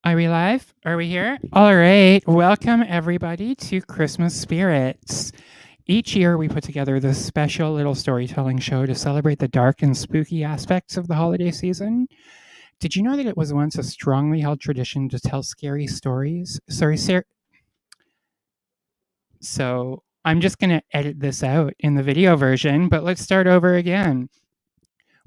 Are we live? Are we here? All right. Welcome, everybody, to Christmas Spirits. Each year, we put together this special little storytelling show to celebrate the dark and spooky aspects of the holiday season. Did you know that it was once a strongly held tradition to tell scary stories? So I'm just going to edit this out in the video version, but let's start over again.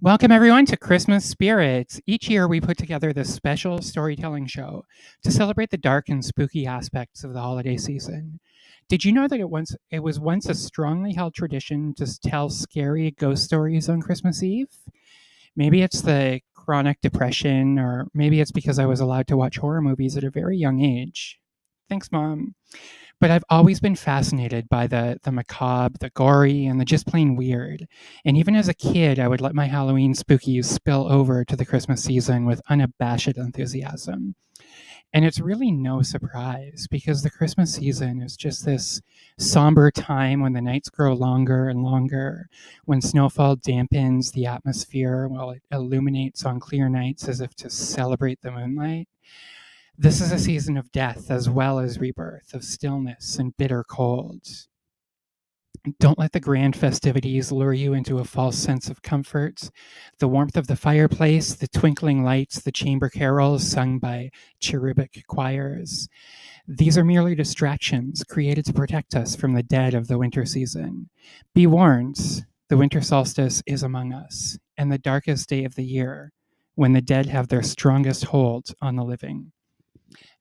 Welcome, everyone, to Christmas Spirits. Each year, we put together this special storytelling show to celebrate the dark and spooky aspects of the holiday season. Did you know that it was once a strongly held tradition to tell scary ghost stories on Christmas Eve? Maybe it's the chronic depression, or maybe it's because I was allowed to watch horror movies at a very young age. Thanks, Mom. But I've always been fascinated by the macabre, the gory, and the just plain weird. And even as a kid, I would let my Halloween spookies spill over to the Christmas season with unabashed enthusiasm. And it's really no surprise because the Christmas season is just this somber time when the nights grow longer and longer, when snowfall dampens the atmosphere while it illuminates on clear nights as if to celebrate the moonlight. This is a season of death as well as rebirth, of stillness and bitter cold. Don't let the grand festivities lure you into a false sense of comfort. The warmth of the fireplace, the twinkling lights, the chamber carols sung by cherubic choirs. These are merely distractions created to protect us from the dead of the winter season. Be warned, the winter solstice is among us, and the darkest day of the year, when the dead have their strongest hold on the living.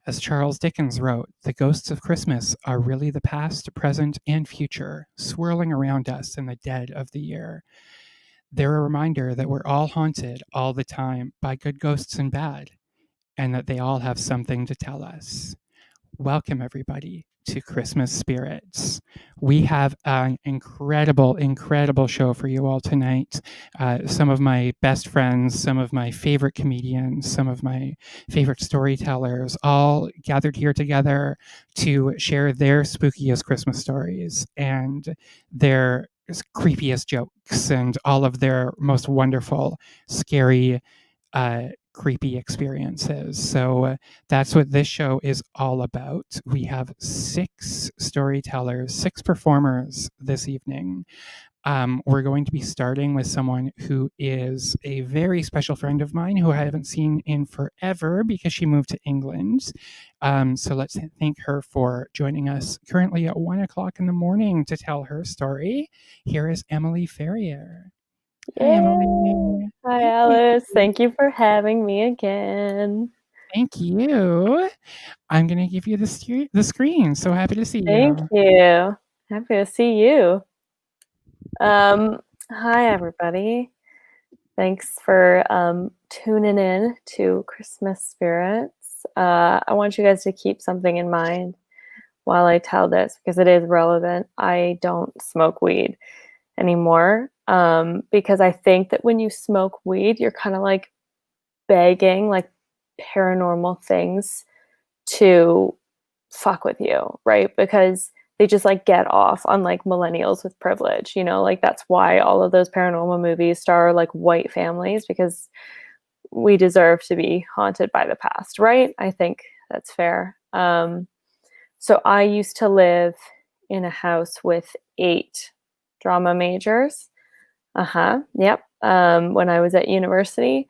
As Charles Dickens wrote, the ghosts of Christmas are really the past, present, and future, swirling around us in the dead of the year. They're a reminder that we're all haunted all the time by good ghosts and bad, and that they all have something to tell us. Welcome, everybody, to Christmas Spirits. We have an incredible show for you all tonight. Some of my best friends, some of my favorite comedians, some of my favorite storytellers, all gathered here together to share their spookiest Christmas stories and their creepiest jokes and all of their most wonderful, scary, creepy experiences. So that's what this show is all about. We have 6 storytellers, 6 performers this evening. We're going to be starting with someone who is a very special friend of mine who I haven't seen in forever because she moved to England. So let's thank her for joining us currently at 1 o'clock in the morning to tell her story. Here is Emily Ferrier. Hi, Yay! Emily. Hi, Hey. Alice. Thank you for having me again. Thank you. I'm gonna give you the screen. So happy to see Thank you. you. Happy to see you. Hi, everybody. Thanks for tuning in to Christmas Spirits. I want you guys to keep something in mind while I tell this because it is relevant. I don't smoke weed anymore because I think that when you smoke weed, you're kind of like begging like paranormal things to fuck with you, right? Because they just like get off on like millennials with privilege, you know, like that's why all of those paranormal movies star like white families because we deserve to be haunted by the past, right? I think that's fair. So I used to live in a house with 8 drama majors. Yep. When I was at university,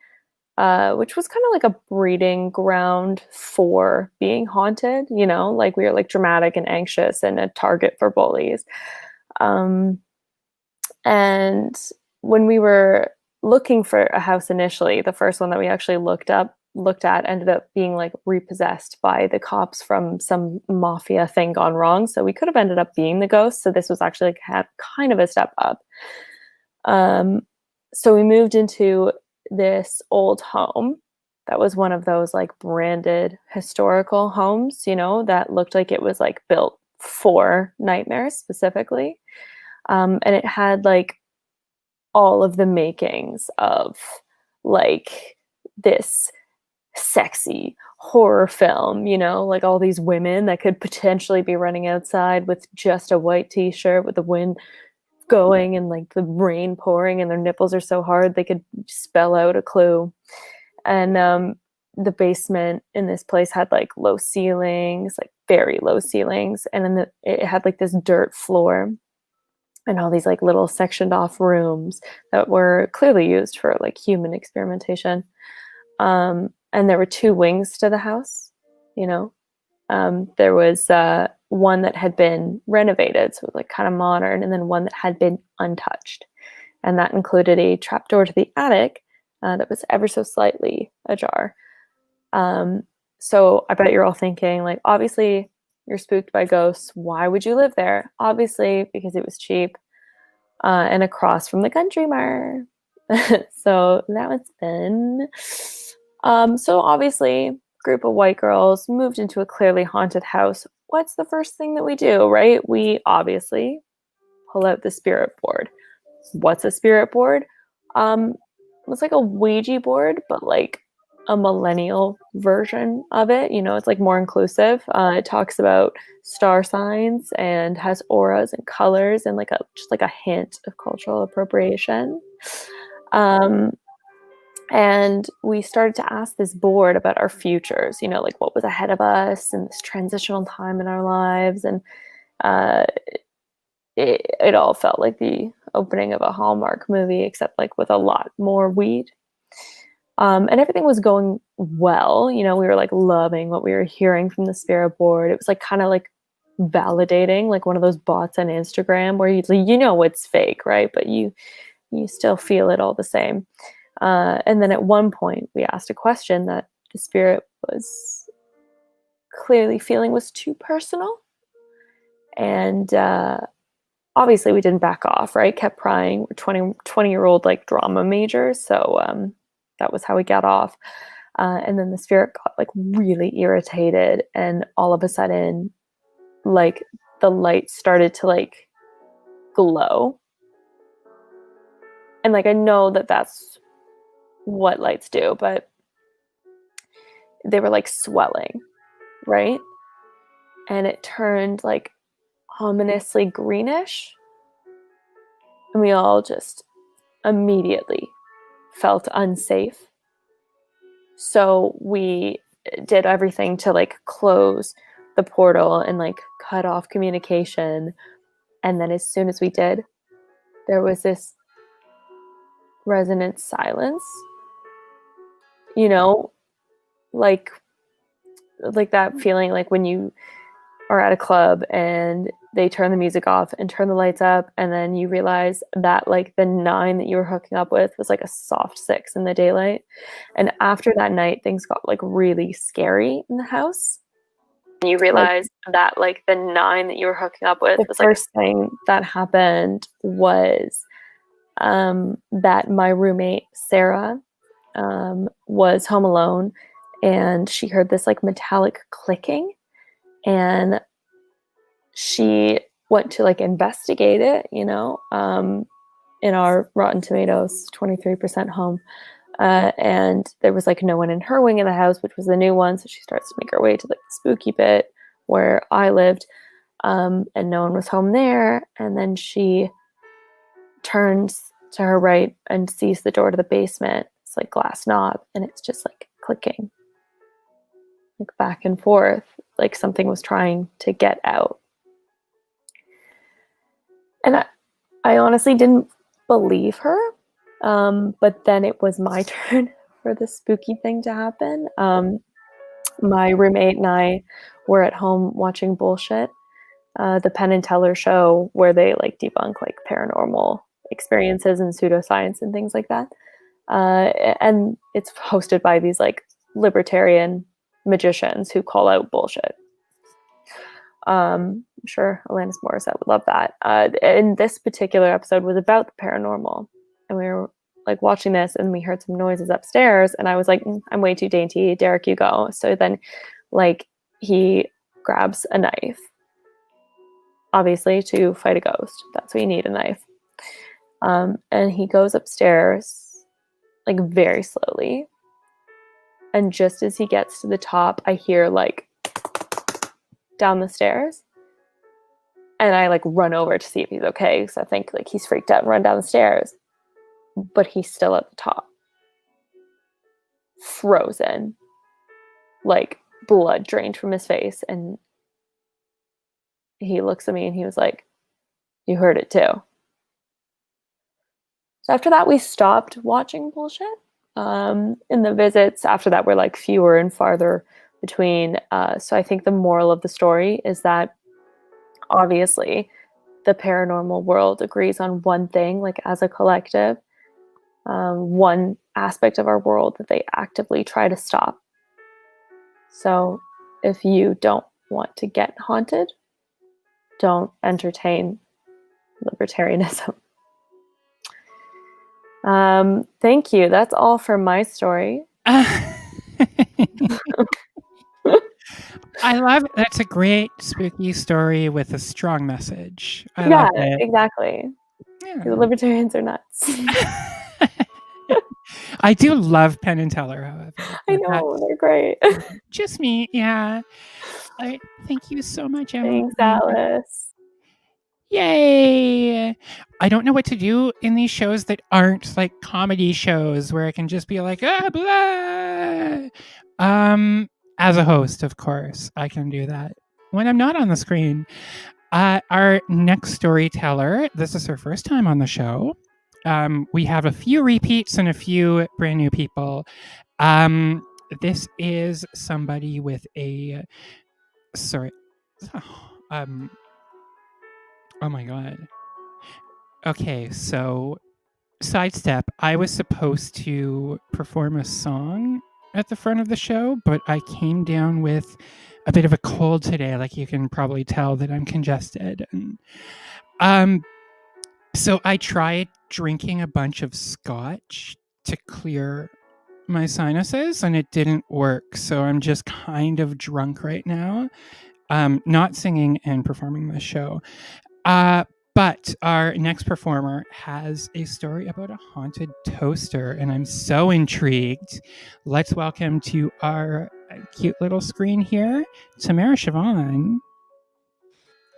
which was kind of like a breeding ground for being haunted, you know, like we were like dramatic and anxious and a target for bullies. Um, and when we were looking for a house initially, the first one that we actually looked at ended up being like repossessed by the cops from some mafia thing gone wrong. So we could have ended up being the ghost. So this was actually like had kind of a step up. So we moved into this old home that was one of those like branded historical homes, you know, that looked like it was like built for nightmares specifically. And it had like all of the makings of like this sexy horror film, you know, like all these women that could potentially be running outside with just a white t-shirt with the wind going and like the rain pouring and their nipples are so hard they could spell out a clue. And the basement in this place had like low ceilings, like very low ceilings, and then it had like this dirt floor and all these like little sectioned off rooms that were clearly used for like human experimentation. And there were two wings to the house, you know. There was one that had been renovated, so it was like kind of modern, and then one that had been untouched. And that included a trapdoor to the attic that was ever so slightly ajar. So I bet you're all thinking, like, obviously you're spooked by ghosts. Why would you live there? Obviously, because it was cheap and across from the Country Mart. So that was fun. So obviously, group of white girls moved into a clearly haunted house. What's the first thing that we do, right? We obviously pull out the spirit board. What's a spirit board? It's like a Ouija board, but like a millennial version of it. You know, it's like more inclusive. It talks about star signs and has auras and colors and like just like a hint of cultural appropriation. And we started to ask this board about our futures, you know, like what was ahead of us in this transitional time in our lives. And it all felt like the opening of a Hallmark movie, except like with a lot more weed. And everything was going well. You know, we were like loving what we were hearing from the spirit board. It was like kind of like validating, like one of those bots on Instagram where you know it's fake, right? But you still feel it all the same. And then at one point we asked a question that the spirit was clearly feeling was too personal. And obviously we didn't back off, right? Kept prying. We're 20-year-old like drama majors. So that was how we got off. And then the spirit got like really irritated. And all of a sudden, like the light started to like glow. And like, I know that that's what lights do, but they were like swelling, right? And it turned like ominously greenish. And we all just immediately felt unsafe. So we did everything to like close the portal and like cut off communication. And then as soon as we did, there was this resonant silence, you know, like that feeling like when you are at a club and they turn the music off and turn the lights up, and then you realize that like the 9 that you were hooking up with was like a soft 6 in the daylight. And after that night, things got like really scary in the house. And you realize that like the 9 that you were hooking up with was like the first thing that happened was that my roommate Sarah was home alone, and she heard this like metallic clicking, and she went to like investigate it, you know, in our Rotten Tomatoes 23% home, and there was like no one in her wing of the house, which was the new one. So she starts to make her way to like the spooky bit where I lived, and no one was home there. And then she turns to her right and sees the door to the basement. It's like glass knob, and it's just like clicking, like back and forth, like something was trying to get out. And I honestly didn't believe her, but then it was my turn for the spooky thing to happen. My roommate and I were at home watching Bullshit, the Penn and Teller show where they like debunk like paranormal experiences and pseudoscience and things like that. And it's hosted by these like libertarian magicians who call out bullshit. I'm sure Alanis Morissette would love that. And this particular episode was about the paranormal. And we were like watching this, and we heard some noises upstairs, and I was like, I'm way too dainty. Derek, you go. So then like he grabs a knife, obviously to fight a ghost. That's what you need, a knife. And he goes upstairs like very slowly. And just as he gets to the top, I hear like down the stairs. And I like run over to see if he's okay, because I think like he's freaked out and run down the stairs. But he's still at the top. Frozen. like blood drained from his face, and he looks at me and he was like, "You heard it too." So after that, we stopped watching bullshit. In the visits after that were like fewer and farther between. So I think the moral of the story is that obviously the paranormal world agrees on one thing, like as a collective, one aspect of our world that they actively try to stop. So if you don't want to get haunted, don't entertain libertarianism. Thank you. That's all for my story. I love it. That's a great spooky story with a strong message. I Yeah, love it. exactly. Yeah. The libertarians are nuts. I do love Penn and Teller, however. I know, they're great. Just me, yeah. Thank you so much, Emily. Thanks, Alice. Yay! I don't know what to do in these shows that aren't like comedy shows where I can just be like, ah, blah. As a host, of course, I can do that when I'm not on the screen. Our next storyteller, this is her first time on the show. We have a few repeats and a few brand new people. This is somebody with a sorry. Oh my god. Okay, so sidestep. I was supposed to perform a song at the front of the show, but I came down with a bit of a cold today. Like you can probably tell that I'm congested. And, so I tried drinking a bunch of scotch to clear my sinuses, and it didn't work. So I'm just kind of drunk right now. Not singing and performing this show. But our next performer has a story about a haunted toaster, and I'm so intrigued. Let's welcome to our cute little screen here, Tamara Siobhan.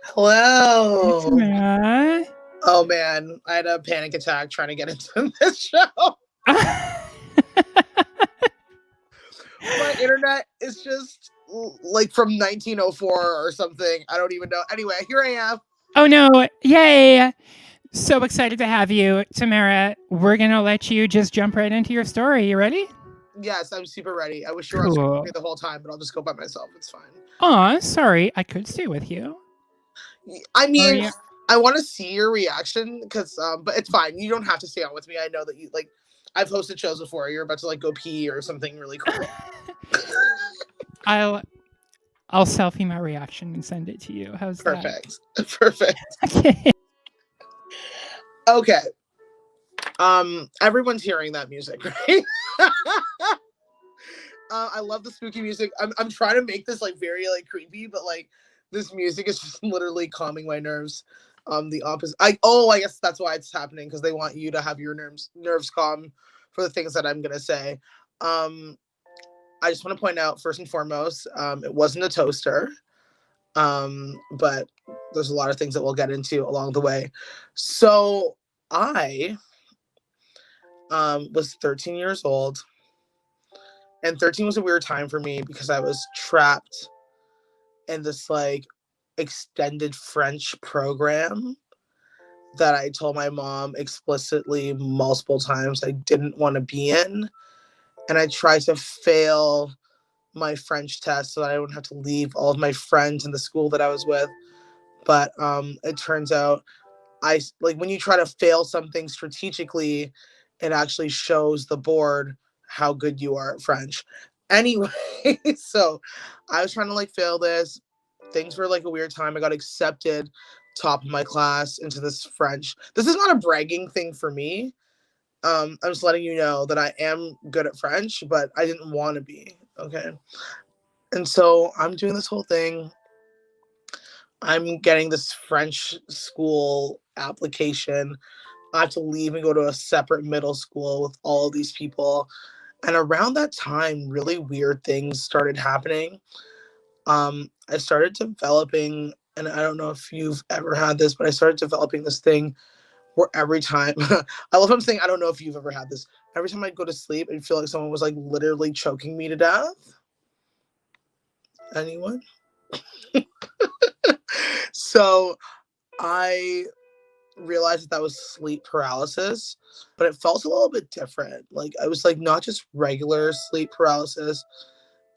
Hello. Hey, Tamara. Oh man, I had a panic attack trying to get into this show. My internet is just like from 1904 or something. I don't even know. Anyway, here I am. Oh no, yay! So excited to have you, Tamara. We're gonna let you just jump right into your story. You ready? Yes, I'm super ready. I wish you were on screen the whole time, but I'll just go by myself. It's fine. Aw, sorry. I could stay with you. I mean, I want to see your reaction because, but it's fine. You don't have to stay on with me. I know that you like. I've hosted shows before. You're about to like go pee or something really cool. I'll selfie my reaction and send it to you. How's that? Perfect. Okay. Okay. Everyone's hearing that music, right? I love the spooky music. I'm trying to make this like very like creepy, but like this music is just literally calming my nerves. The opposite. I guess that's why it's happening, because they want you to have your nerves calm for the things that I'm gonna say. I just want to point out first and foremost, it wasn't a toaster. But there's a lot of things that we'll get into along the way. So I was 13 years old, and 13 was a weird time for me because I was trapped in this like extended French program that I told my mom explicitly multiple times I didn't want to be in. And I tried to fail my French test so that I wouldn't have to leave all of my friends in the school that I was with. But it turns out when you try to fail something strategically, it actually shows the board how good you are at French. Anyway, so I was trying to like fail this. Things were like a weird time. I got accepted top of my class into this French. This is not a bragging thing for me. I'm just letting you know that I am good at French, but I didn't want to be. Okay. And so I'm doing this whole thing. I'm getting this French school application. I have to leave and go to a separate middle school with all of these people. And around that time, really weird things started happening. I started developing, and I don't know if you've ever had this, but I started developing this thing where every time, I love how I'm saying, I don't know if you've ever had this. Every time I'd go to sleep, I'd feel like someone was like literally choking me to death. Anyone? So I realized that was sleep paralysis, but it felt a little bit different. Like I was like not just regular sleep paralysis.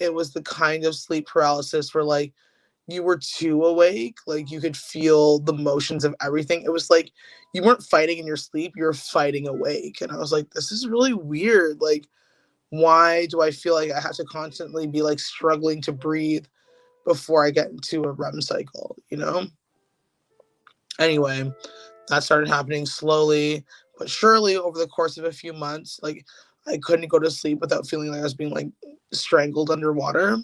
It was the kind of sleep paralysis where like you were too awake, like you could feel the motions of everything. It was like you weren't fighting in your sleep, you were fighting awake. And I was like, this is really weird. Like, why do I feel like I have to constantly be like struggling to breathe before I get into a REM cycle, you know? Anyway, that started happening slowly but surely over the course of a few months. Like, I couldn't go to sleep without feeling like I was being like strangled underwater.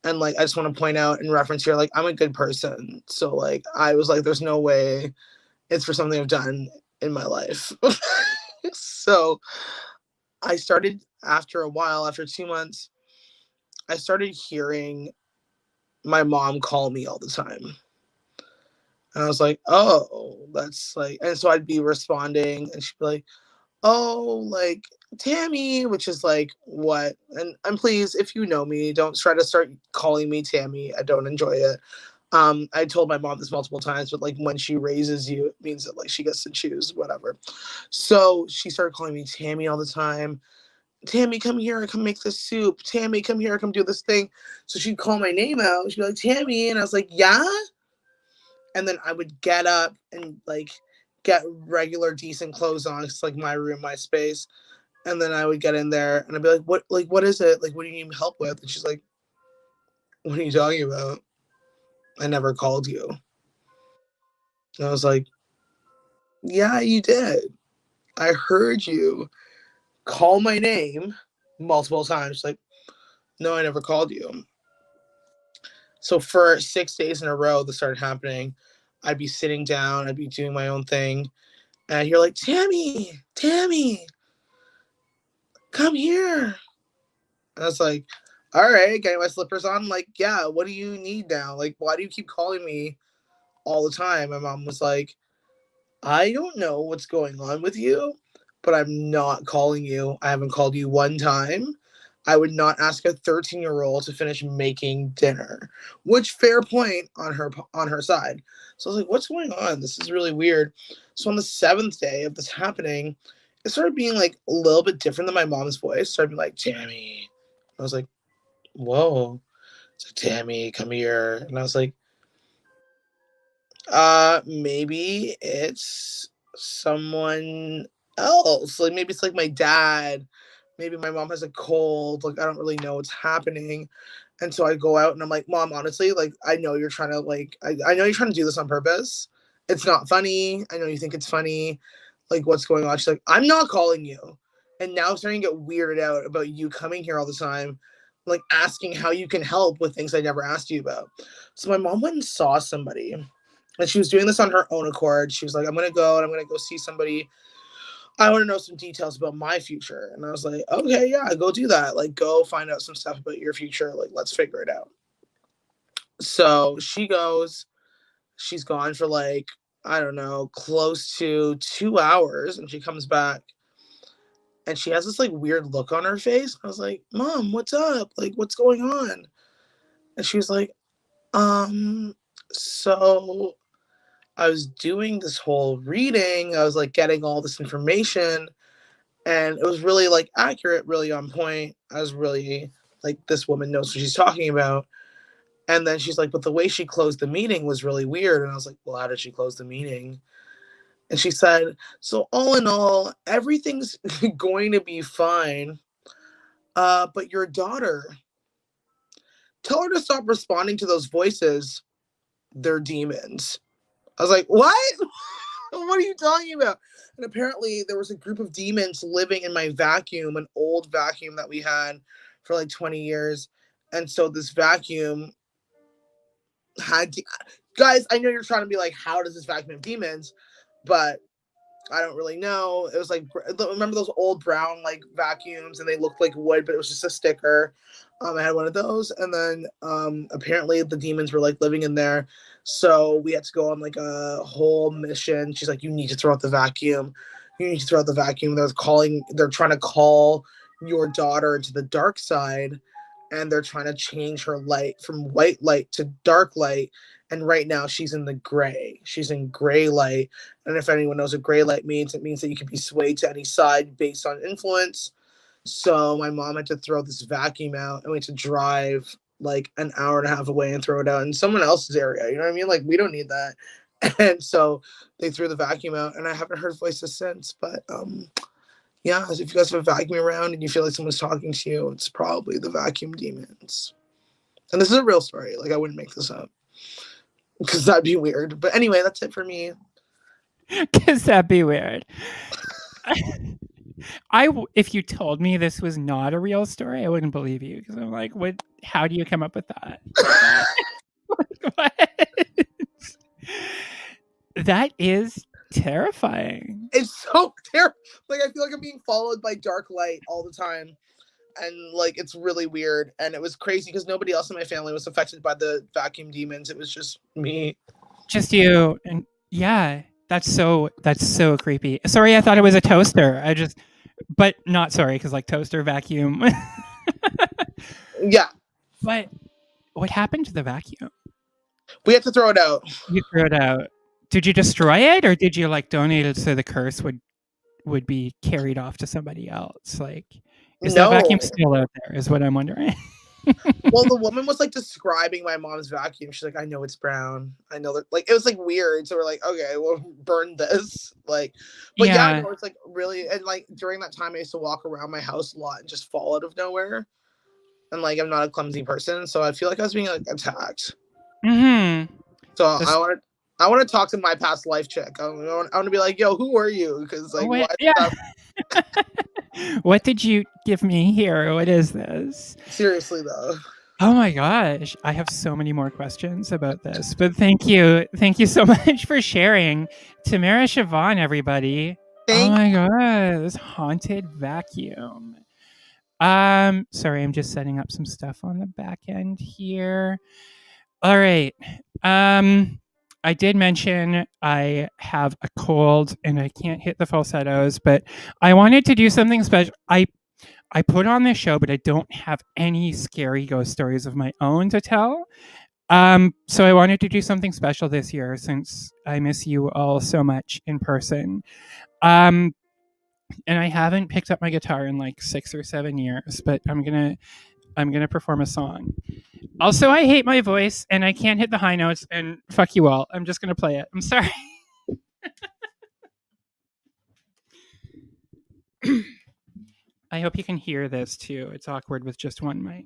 And like, I just want to point out in reference here, like, I'm a good person. So like, I was like, there's no way it's for something I've done in my life. So I started, after a while, after 2 months, I started hearing my mom call me all the time. And I was like, oh, that's like, and so I'd be responding and she'd be like, oh, like Tammy, which is like, what? And please, if you know me, don't try to start calling me Tammy. I don't enjoy it. I told my mom this multiple times, but like when she raises you, it means that like she gets to choose whatever. So she started calling me Tammy all the time. Tammy, come here, come make this soup. Tammy, come here, come do this thing. So she'd call my name out. She'd be like, Tammy. And I was like, yeah. And then I would get up and like get regular decent clothes on. It's like my room, my space. And then I would get in there and I'd be like, what is it? Like, what do you need help with? And she's like, what are you talking about? I never called you. And I was like, yeah, you did. I heard you call my name multiple times. Like, no, I never called you. So for 6 days in a row, this started happening. I'd be sitting down, I'd be doing my own thing, and I'd hear like, Tammy, come here. And I was like, all right, getting my slippers on. I'm like, yeah, what do you need now? Like, why do you keep calling me all the time? My mom was like, I don't know what's going on with you, but I'm not calling you. I haven't called you one time. I would not ask a 13-year-old to finish making dinner, which fair point on her side. So I was like, what's going on? This is really weird. So on the 7th day of this happening, it started being like a little bit different than my mom's voice. It started being like, Tammy. I was like, whoa. It's like, Tammy, come here. And I was like, maybe it's someone else. Like maybe it's like my dad. Maybe my mom has a cold. Like I don't really know what's happening. And so I go out and I'm like, Mom, honestly, like I know you're trying to like I know you're trying to do this on purpose. It's not funny. I know you think it's funny. Like what's going on? She's like, I'm not calling you. And now I'm starting to get weirded out about you coming here all the time, like asking how you can help with things I never asked you about. So my mom went and saw somebody. And she was doing this on her own accord. She was like, I'm going to go and I'm going to go see somebody. I want to know some details about my future. And I was like, okay, yeah, go do that. Like, go find out some stuff about your future. Like, let's figure it out. So she goes, she's gone for like, I don't know, close to 2 hours. And she comes back and she has this like weird look on her face. I was like, Mom, what's up? Like, what's going on? And she was like, so I was doing this whole reading. I was like getting all this information and it was really like accurate, really on point. I was really like, this woman knows what she's talking about. And then she's like, but the way she closed the meeting was really weird. And I was like, well, how did she close the meeting? And she said, so all in all, everything's going to be fine. But your daughter, tell her to stop responding to those voices. They're demons. I was like, what? What are you talking about? And apparently there was a group of demons living in my vacuum, an old vacuum that we had for like 20 years. And so this vacuum had, guys, I know you're trying to be like, how does this vacuum have demons? But I don't really know. It was like, remember those old brown like vacuums and they looked like wood, but it was just a sticker. I had one of those. And then apparently the demons were like living in there. So we had to go on like a whole mission. She's like, you need to throw out the vacuum. You need to throw out the vacuum. They're trying to call your daughter into the dark side. and they're trying to change her light from white light to dark light. And right now she's in the gray. She's in gray light. And if anyone knows what gray light means, it means that you can be swayed to any side based on influence. So my mom had to throw this vacuum out, and we had to drive like an hour and a half away and throw it out in someone else's area. You know what I mean? Like, we don't need that. And so they threw the vacuum out, and I haven't heard voices since. But yeah, if you guys have a vacuum around and you feel like someone's talking to you, it's probably the vacuum demons. And this is a real story. Like, I wouldn't make this up because that'd be weird. But anyway, that's it for me. Because that'd be weird. If you told me this was not a real story, I wouldn't believe you, because I'm like, what? How do you come up with that? What? That is terrifying. It's so terrible. Like, I feel like I'm being followed by dark light all the time. And like, it's really weird. And it was crazy because nobody else in my family was affected by the vacuum demons. It was just me. Just you. And yeah, that's so creepy. Sorry, I thought it was a toaster. But not sorry, because like toaster, vacuum. Yeah. But what happened to the vacuum? We had to throw it out. You threw it out. Did you destroy it, or did you like donate it so the curse would be carried off to somebody else? Like, is that vacuum still out there, is what I'm wondering. Well, the woman was like describing my mom's vacuum. She's like, I know it's brown. I know that, like, it was like weird. So we're like, okay, we'll burn this. Like, but yeah, no, it's like really, and like during that time I used to walk around my house a lot and just fall out of nowhere. And like, I'm not a clumsy person, so I feel like I was being like attacked. Mm-hmm. So I want to talk to my past life chick. I want to be like, yo, who are you? Because like, what did you give me here? What is this? Seriously though. Oh my gosh, I have so many more questions about this, but thank you so much for sharing. Tamara Siobhan, everybody. Oh my god, this haunted vacuum. Sorry, I'm just setting up some stuff on the back end here. All right. I did mention I have a cold and I can't hit the falsettos, but I wanted to do something special. I put on this show, but I don't have any scary ghost stories of my own to tell. So I wanted to do something special this year since I miss you all so much in person. And I haven't picked up my guitar in like 6 or 7 years, but I'm gonna perform a song. Also, I hate my voice and I can't hit the high notes, and fuck you all. I'm just gonna play it. I'm sorry. I hope you can hear this too. It's awkward with just one mic.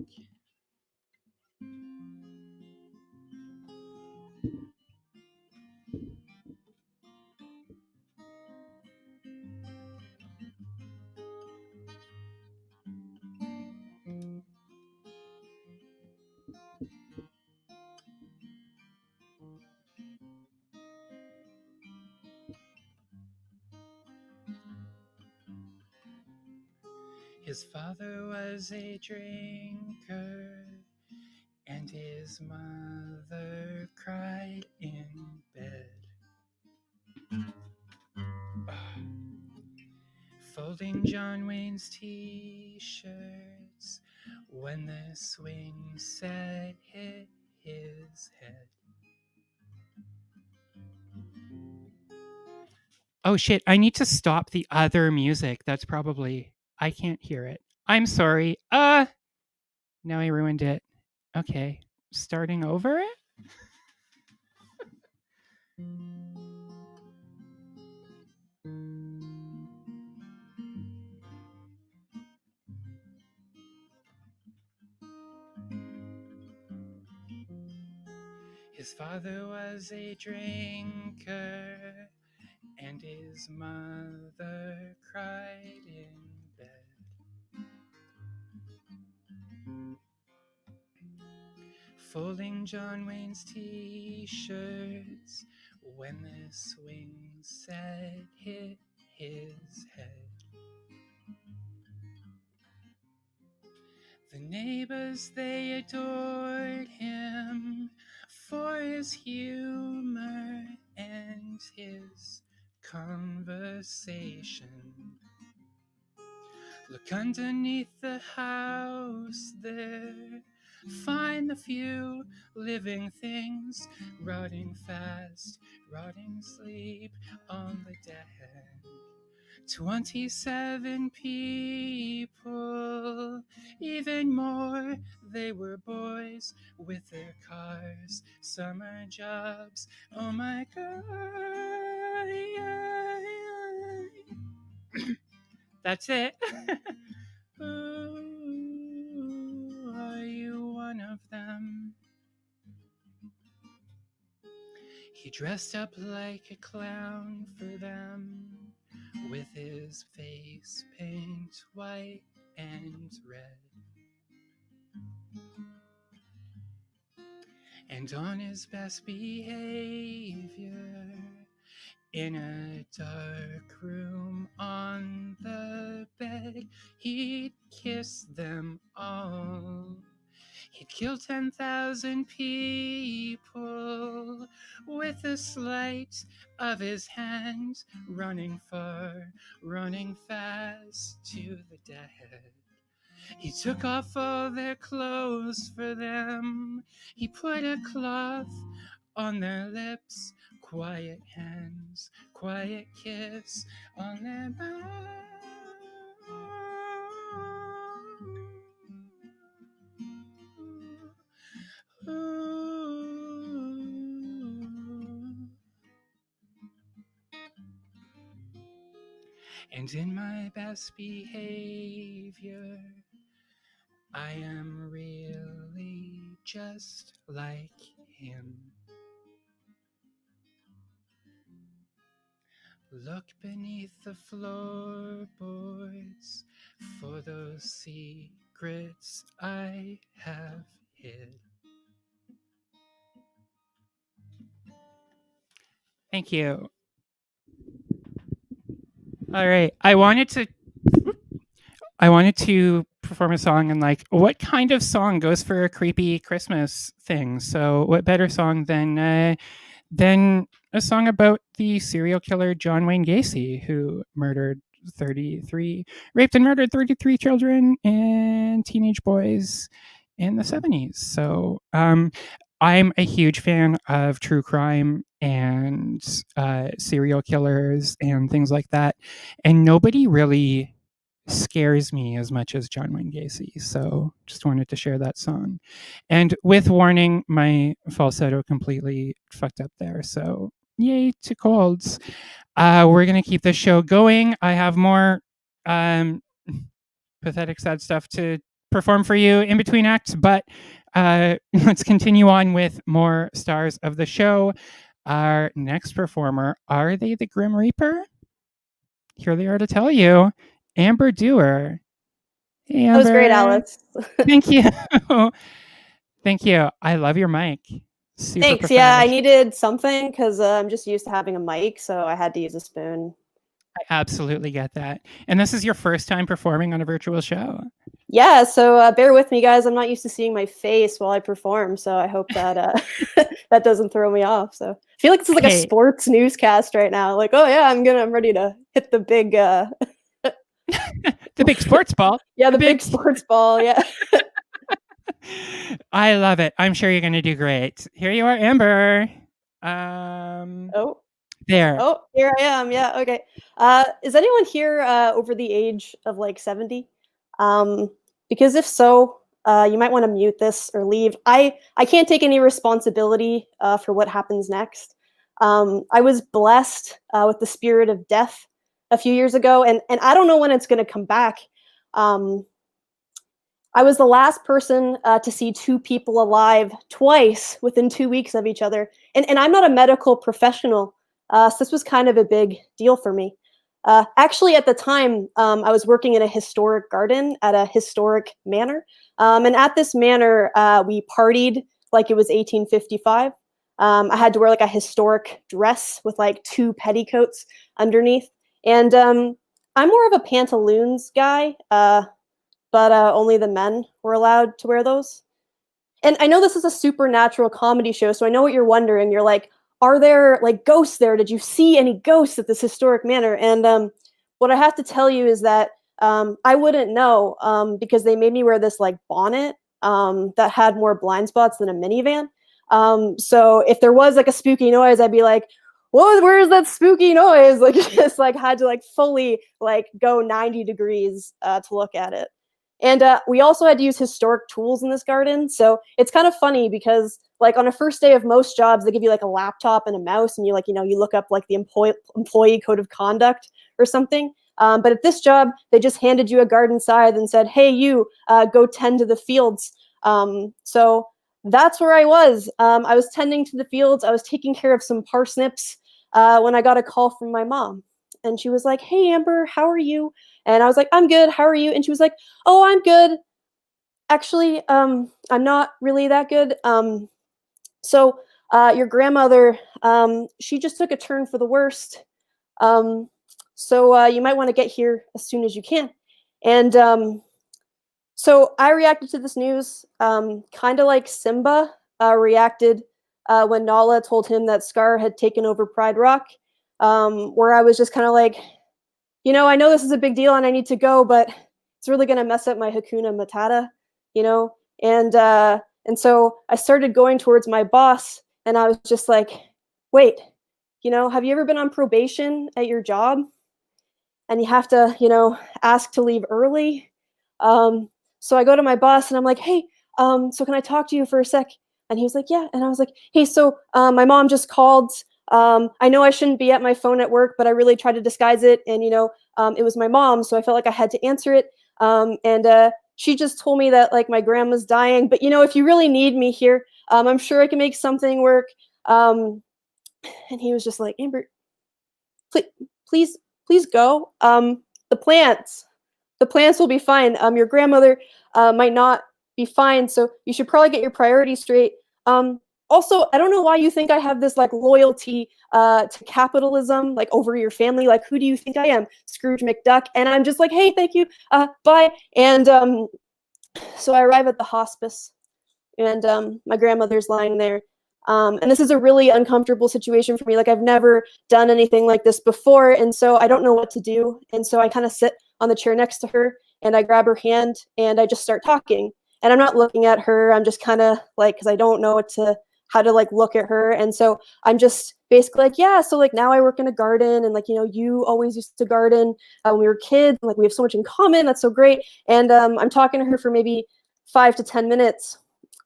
His father was a drinker, and his mother cried in bed. Folding John Wayne's t-shirts when the swing set hit his head. Oh shit, I need to stop the other music. That's probably... I can't hear it. I'm sorry. Now I ruined it. Okay, starting over it? His father was a drinker, and his mother cried in bed. Folding John Wayne's t-shirts when the swing set hit his head. The neighbors, they adored him for his humor and his conversation. Look underneath the house there, find the few living things, rotting fast, rotting sleep on the dead. 27 people, even more. They were boys with their cars, summer jobs. Oh my God. That's it. Ooh, are you one of them? He dressed up like a clown for them, with his face paint white and red. And on his best behavior, in a dark room on the bed, he'd kiss them all. He'd kill 10,000 people with a sleight of his hand, running far, running fast to the dead. He took off all their clothes for them. He put a cloth on their lips, quiet hands, quiet kiss on their mouth. And in my best behavior, I am really just like him. Look beneath the floorboards for those secrets I have hid. Thank you. All right. I wanted to perform a song, and like, what kind of song goes for a creepy Christmas thing? So what better song than a song about the serial killer John Wayne Gacy, who raped and murdered 33 children and teenage boys in the 70s. So I'm a huge fan of true crime and serial killers and things like that. And nobody really scares me as much as John Wayne Gacy. So just wanted to share that song. And with warning, my falsetto completely fucked up there. So yay to colds. We're going to keep the show going. I have more pathetic, sad stuff to perform for you in between acts, but let's continue on with more stars of the show. Our next performer, are they the Grim Reaper? Here they are to tell you. Amber Dewar. Hey, Amber. That was great, Alex. Thank you. Thank you. I love your mic. Super Thanks. Yeah, I needed something because I'm just used to having a mic, so I had to use a spoon. I absolutely get that. And this is your first time performing on a virtual show. Yeah, so bear with me, guys. I'm not used to seeing my face while I perform, so I hope that that doesn't throw me off. So I feel like this is like a sports newscast right now. Like, oh yeah, I'm ready to hit the big the big sports ball. Yeah, the big sports ball. Yeah. I love it. I'm sure you're going to do great. Here you are, Amber. Oh. There. Oh, here I am. Yeah. Okay. Is anyone here over the age of like 70? Because if so, you might want to mute this or leave. I can't take any responsibility for what happens next. I was blessed with the spirit of death a few years ago, and I don't know when it's going to come back. I was the last person to see two people alive twice within 2 weeks of each other. And I'm not a medical professional, so this was kind of a big deal for me. Actually, at the time, I was working in a historic garden at a historic manor. And at this manor, we partied like it was 1855. I had to wear like a historic dress with like 2 petticoats underneath. And I'm more of a pantaloons guy, but only the men were allowed to wear those. And I know this is a supernatural comedy show, so I know what you're wondering. You're like, are there like ghosts there? Did you see any ghosts at this historic manor? And what I have to tell you is that I wouldn't know because they made me wear this like bonnet that had more blind spots than a minivan. So if there was like a spooky noise, I'd be like, where's that spooky noise? Like just like had to like fully like go 90 degrees to look at it. And we also had to use historic tools in this garden. So it's kind of funny because like on a first day of most jobs, they give you like a laptop and a mouse and you like, you know, you look up like the employee code of conduct or something. But at this job, they just handed you a garden scythe and said, hey, you go tend to the fields. So that's where I was. I was tending to the fields. I was taking care of some parsnips when I got a call from my mom. And she was like, hey, Amber, how are you? And I was like, I'm good. How are you? And she was like, oh, I'm good. Actually, I'm not really that good. So your grandmother, she just took a turn for the worst. So you might want to get here as soon as you can. And so I reacted to this news kind of like Simba reacted when Nala told him that Scar had taken over Pride Rock, where I was just kind of like, you know, I know this is a big deal and I need to go, but it's really going to mess up my Hakuna Matata, you know? And so I started going towards my boss and I was just like, wait, you know, have you ever been on probation at your job? And you have to, you know, ask to leave early. So I go to my boss and I'm like, hey, so can I talk to you for a sec? And he was like, yeah. And I was like, hey, so my mom just called. I know I shouldn't be at my phone at work, but I really tried to disguise it. And, you know, it was my mom. So I felt like I had to answer it. And she just told me that like my grandma's dying. But, you know, if you really need me here, I'm sure I can make something work. And he was just like, Amber, please go. The plants will be fine. Your grandmother might not be fine. So you should probably get your priorities straight. Also, I don't know why you think I have this like loyalty to capitalism, like over your family. Like, who do you think I am? Scrooge McDuck. And I'm just like, hey, thank you. Bye. And so I arrive at the hospice and my grandmother's lying there. And this is a really uncomfortable situation for me. Like I've never done anything like this before. And so I don't know what to do. And so I kind of sit on the chair next to her and I grab her hand and I just start talking. And I'm not looking at her. I'm just kind of like, because I don't know how to like look at her. And so I'm just basically like, yeah, so like now I work in a garden and like, you know, you always used to garden when we were kids. Like we have so much in common. That's so great. And I'm talking to her for maybe 5 to 10 minutes.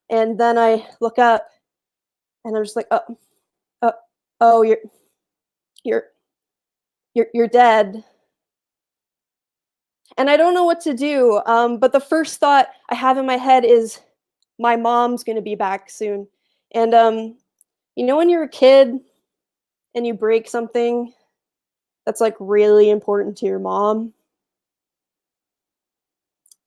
And then I look up and I'm just like, oh, you're dead. And I don't know what to do. But the first thought I have in my head is my mom's going to be back soon. And you know when you're a kid and you break something that's like really important to your mom?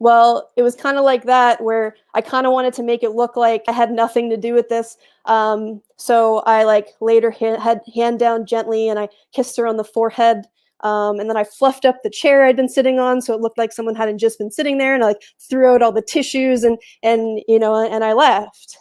Well, it was kind of like that where I kind of wanted to make it look like I had nothing to do with this. So I like laid her hand down gently and I kissed her on the forehead. And then I fluffed up the chair I'd been sitting on so it looked like someone hadn't just been sitting there. And I like threw out all the tissues and you know, and I left.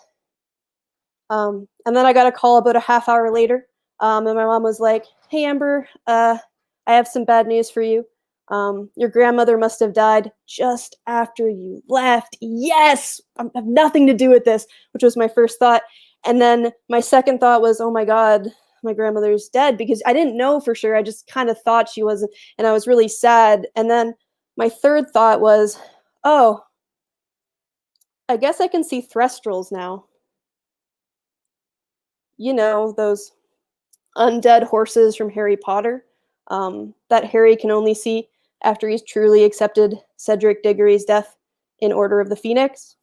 And then I got a call about a half hour later. And my mom was like, hey, Amber, I have some bad news for you. Your grandmother must have died just after you left. Yes, I have nothing to do with this, which was my first thought. And then my second thought was, oh my God, my grandmother's dead, because I didn't know for sure. I just kind of thought she was, and I was really sad. And then my third thought was, oh, I guess I can see Thestrals now. You know, those undead horses from Harry Potter that Harry can only see after he's truly accepted Cedric Diggory's death in Order of the Phoenix.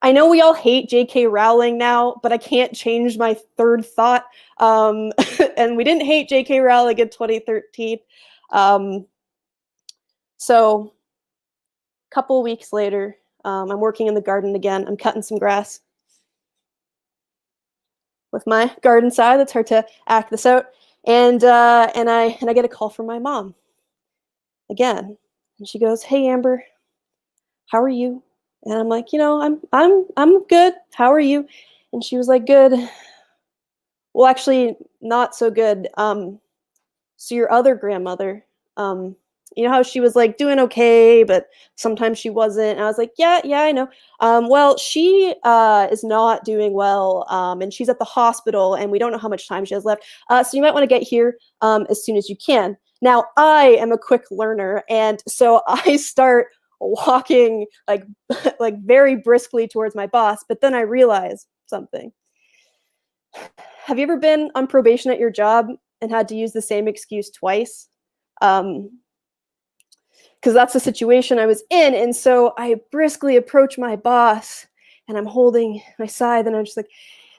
I know we all hate J.K. Rowling now, but I can't change my third thought. And we didn't hate J.K. Rowling in 2013. So a couple weeks later, I'm working in the garden again. I'm cutting some grass with my garden scythe. It's hard to act this out. And I get a call from my mom again. And she goes, hey, Amber, how are you? And I'm like, you know, I'm good. How are you? And she was like, good. Well, actually, not so good. So your other grandmother, you know how she was like doing okay, but sometimes she wasn't. And I was like, yeah, I know. Well, she is not doing well, and she's at the hospital, and we don't know how much time she has left. So you might want to get here as soon as you can. Now, I am a quick learner, and so I start walking like like very briskly towards my boss, but then I realize something. Have you ever been on probation at your job and had to use the same excuse twice? Because that's the situation I was in. And so I briskly approach my boss and I'm holding my scythe and I'm just like,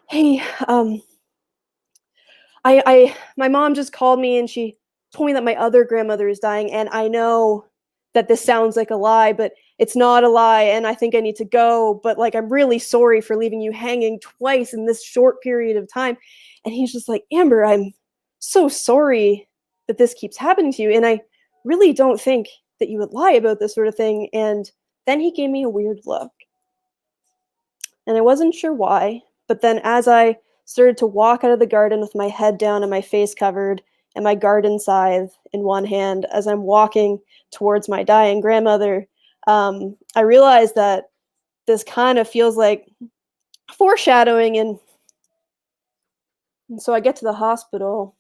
hey, my mom just called me and she told me that my other grandmother is dying. And I know that this sounds like a lie, but it's not a lie. And I think I need to go. But like, I'm really sorry for leaving you hanging twice in this short period of time. And he's just like, Amber, I'm so sorry that this keeps happening to you. And I really don't think that you would lie about this sort of thing. And then he gave me a weird look. And I wasn't sure why. But then as I started to walk out of the garden with my head down and my face covered and my garden scythe in one hand, as I'm walking towards my dying grandmother, I realized that this kind of feels like foreshadowing. And so I get to the hospital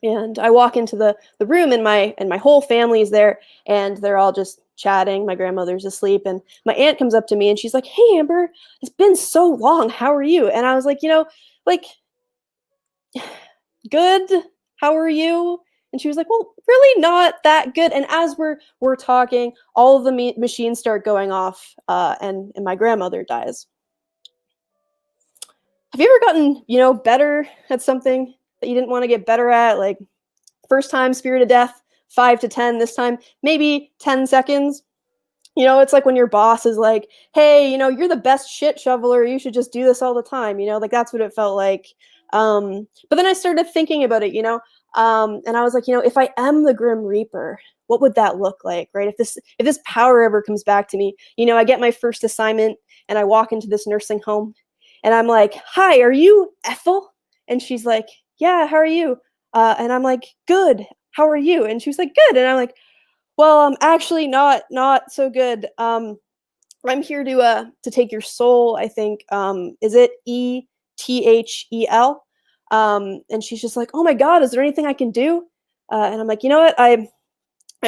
and I walk into the room and my whole family is there and they're all just chatting. My grandmother's asleep and my aunt comes up to me and she's like, hey, Amber, it's been so long. How are you? And I was like, like, good. How are you? And she was like, well, really not that good. And as we're talking, all of the machines start going off and my grandmother dies. Have you ever gotten, better at something that you didn't want to get better at? Like first time spirit of death, 5 to 10, this time, maybe 10 seconds. It's like when your boss is like, hey, you're the best shit shoveler. You should just do this all the time. Like that's what it felt like. But then I started thinking about it, and I was like, if I am the Grim Reaper, what would that look like, right? If this power ever comes back to me, I get my first assignment and I walk into this nursing home and I'm like, hi, are you Ethel? And she's like, yeah, how are you? And I'm like, good. How are you? And she was like, good. And I'm like, well, I'm actually not so good. I'm here to take your soul, I think. Is it ETHEL? And she's just like, oh my God, is there anything I can do? And I'm like, you know what? I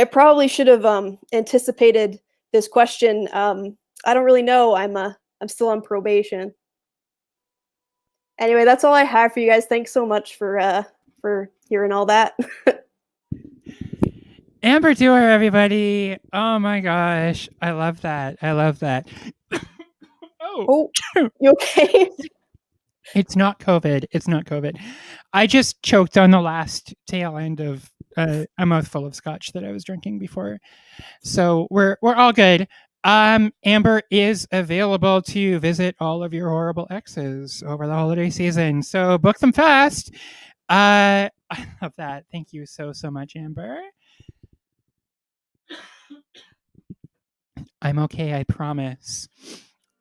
probably should have anticipated this question. I don't really know. I'm still on probation. Anyway, that's all I have for you guys. Thanks so much for hearing all that. Amber Dewar, everybody. Oh my gosh. I love that. Oh, you okay? It's not COVID. I just choked on the last tail end of a mouthful of scotch that I was drinking before. So we're all good. Amber is available to visit all of your horrible exes over the holiday season. So book them fast. I love that. Thank you so much, Amber. I'm okay, I promise.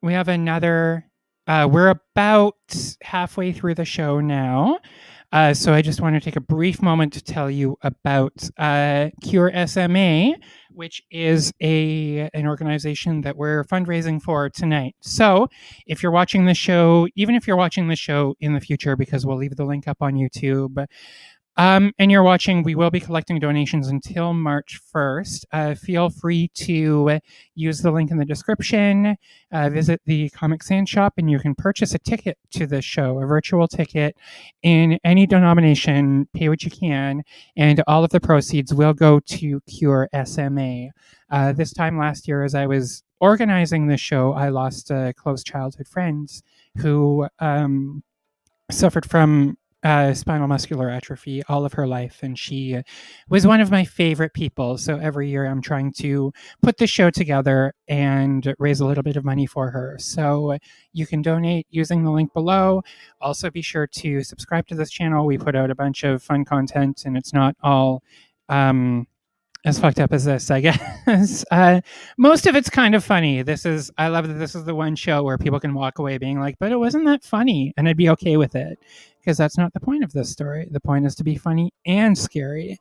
We have another, we're about halfway through the show now. So I just want to take a brief moment to tell you about Cure SMA, which is an organization that we're fundraising for tonight. So if you're watching the show, even if you're watching the show in the future, because we'll leave the link up on YouTube, and you're watching, we will be collecting donations until March 1st. Feel free to use the link in the description, visit the Comic Sans shop, and you can purchase a ticket to the show, a virtual ticket in any denomination, pay what you can, and all of the proceeds will go to Cure SMA. This time last year, as I was organizing the show, I lost a close childhood friend who suffered from spinal muscular atrophy all of her life, and she was one of my favorite people. So every year I'm trying to put the show together and raise a little bit of money for her. So you can donate using the link below. Also be sure to subscribe to this channel. We put out a bunch of fun content, and it's not all as fucked up as this, I guess. Most of it's kind of funny. I love that this is the one show where people can walk away being like, but it wasn't that funny, and I'd be okay with it, because that's not the point of this story. The point is to be funny and scary.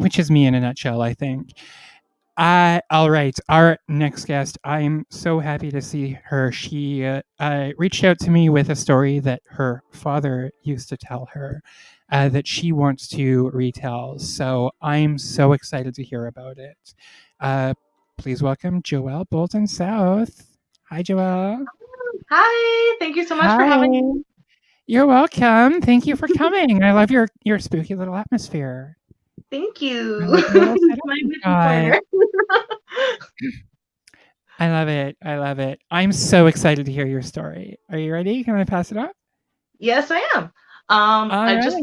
which is me in a nutshell, I think. All right, our next guest. I'm so happy to see her. She reached out to me with a story that her father used to tell her that she wants to retell. So I'm so excited to hear about it. Please welcome Joelle Bolton South. Hi, Joelle. Hi, thank you so much for Hi. having me. You're welcome. Thank you for coming. I love your spooky little atmosphere. Thank you. I love the little setup My you've witchy got. corner. I love it. I love it. I'm so excited to hear your story. Are you ready? Can I pass it up? Yes, I am. All I just.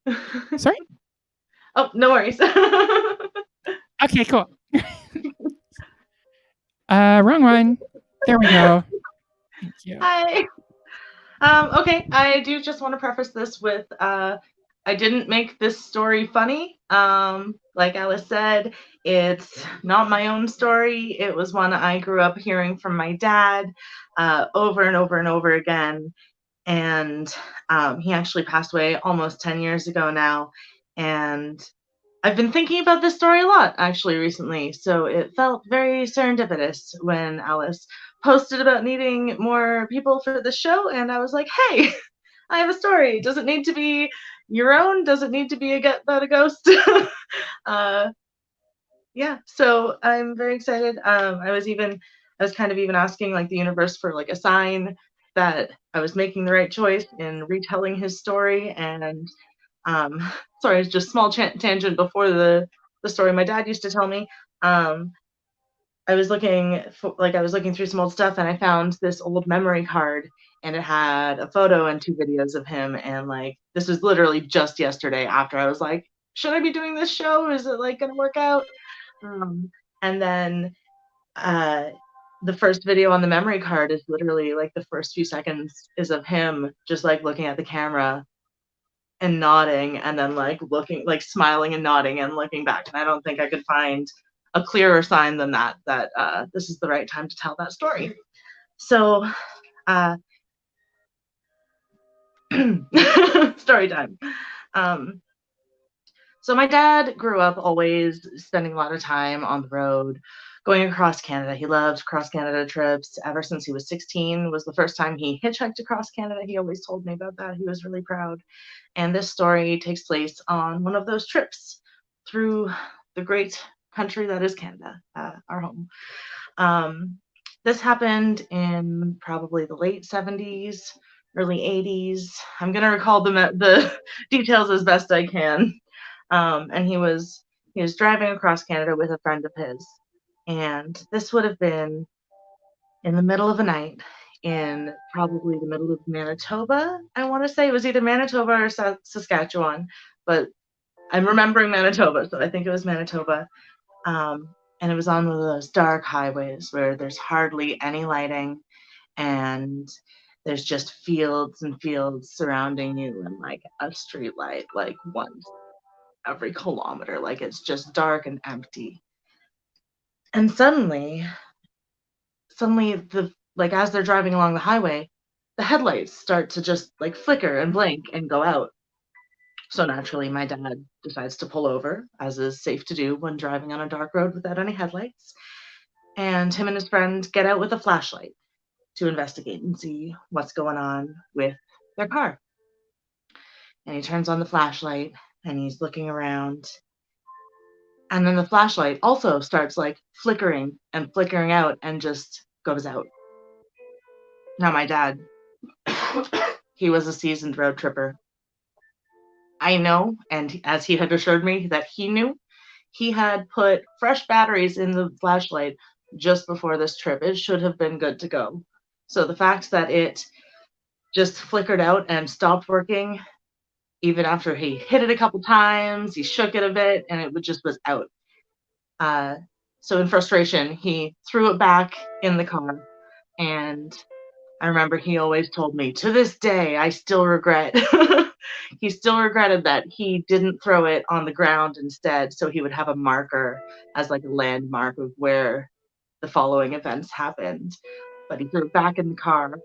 right. Sorry? Oh, no worries. Okay, cool. Wrong one. There we go. Thank you. Hi. Okay, I do just want to preface this with I didn't make this story funny. Like Alice said, it's not my own story. It was one I grew up hearing from my dad over and over and over again. And he actually passed away almost 10 years ago now. And I've been thinking about this story a lot actually recently. So it felt very serendipitous when Alice posted about needing more people for the show. And I was like, hey, I have a story. Does it need to be your own? Does it need to be about a ghost? Yeah, so I'm very excited. I was kind of even asking like the universe for like a sign that I was making the right choice in retelling his story. And sorry, it's just small tangent before the story my dad used to tell me. I was looking through some old stuff and I found this old memory card and it had a photo and 2 videos of him. And like, this was literally just yesterday after I was like, should I be doing this show? Is it like going to work out? And then the first video on the memory card is literally like the first few seconds is of him just like looking at the camera and nodding and then like looking, like smiling and nodding and looking back. And I don't think I could find a clearer sign than that this is the right time to tell that story. So story time. So my dad grew up always spending a lot of time on the road, going across Canada. He loved cross-Canada trips. Ever since he was 16 was the first time he hitchhiked across Canada. He always told me about that. He was really proud. And this story takes place on one of those trips through the great country that is Canada, our home. This happened in probably the late 70s, early 80s. I'm going to recall the details as best I can. And he was driving across Canada with a friend of his. And this would have been in the middle of the night in probably the middle of Manitoba. I want to say it was either Manitoba or Saskatchewan, but I'm remembering Manitoba, so I think it was Manitoba. And it was on one of those dark highways where there's hardly any lighting and there's just fields and fields surrounding you and like a street light like once every kilometer. Like it's just dark and empty. And suddenly as they're driving along the highway, the headlights start to just like flicker and blink and go out. So naturally, my dad decides to pull over, as is safe to do when driving on a dark road without any headlights. And him and his friend get out with a flashlight to investigate and see what's going on with their car. And he turns on the flashlight and he's looking around. And then the flashlight also starts like flickering and flickering out and just goes out. Now, my dad, he was a seasoned road tripper. I know, and as he had assured me that he knew, he had put fresh batteries in the flashlight just before this trip. It should have been good to go. So the fact that it just flickered out and stopped working, even after he hit it a couple times, he shook it a bit, and it just was out. So in frustration, he threw it back in the car, and I remember he always told me, to this day, I still regret. He still regretted that he didn't throw it on the ground instead, so he would have a marker as like a landmark of where the following events happened. But he threw it back in the car,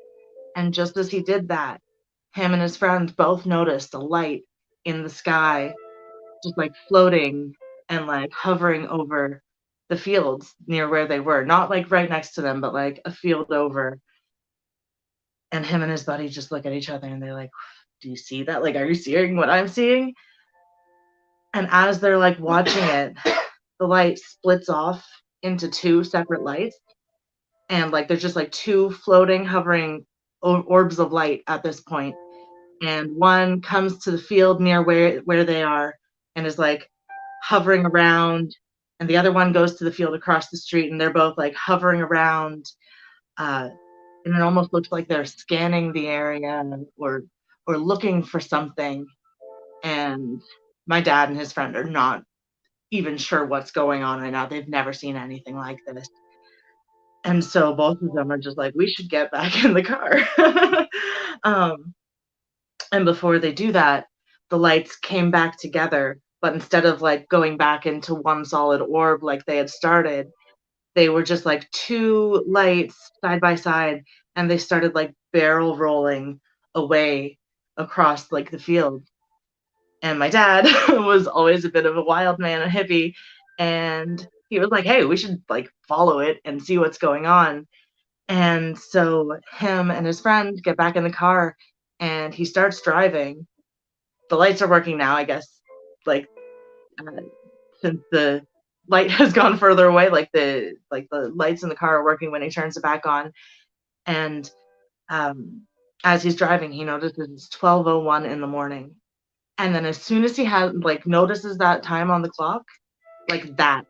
and just as he did that, him and his friend both noticed a light in the sky just like floating and like hovering over the fields near where they were, not like right next to them, but like a field over. And him and his buddy just look at each other and they're like, do you see that? Like, are you seeing what I'm seeing? And as they're like watching it, the light splits off into two separate lights. And like there's just like two floating, hovering orbs of light at this point. And one comes to the field near where they are and is like hovering around, and the other one goes to the field across the street, and they're both like hovering around, and it almost looks like they're scanning the area or looking for something. And my dad and his friend are not even sure what's going on right now. They've never seen anything like this. And so both of them are just like, we should get back in the car. And before they do that, the lights came back together, but instead of like going back into one solid orb like they had started, they were just like two lights side by side, and they started like barrel rolling away across like the field. And my dad was always a bit of a wild man, a hippie, and he was like, hey, we should like follow it and see what's going on. And so him and his friend get back in the car and he starts driving. The lights are working now, I guess, like since the light has gone further away, like the lights in the car are working when he turns it back on. And as he's driving, he notices it's 12:01 in the morning. And then as soon as he has like notices that time on the clock, like that,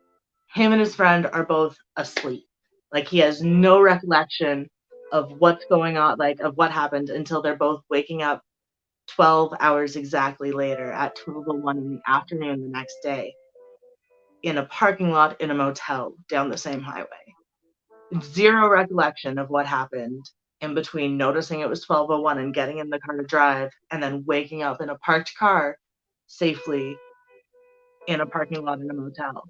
him and his friend are both asleep. Like he has no recollection of what's going on, like of what happened, until they're both waking up 12 hours exactly later at 12:01 in the afternoon the next day in a parking lot in a motel down the same highway. Zero recollection of what happened in between noticing it was 12:01 and getting in the car to drive, and then waking up in a parked car safely in a parking lot in a motel.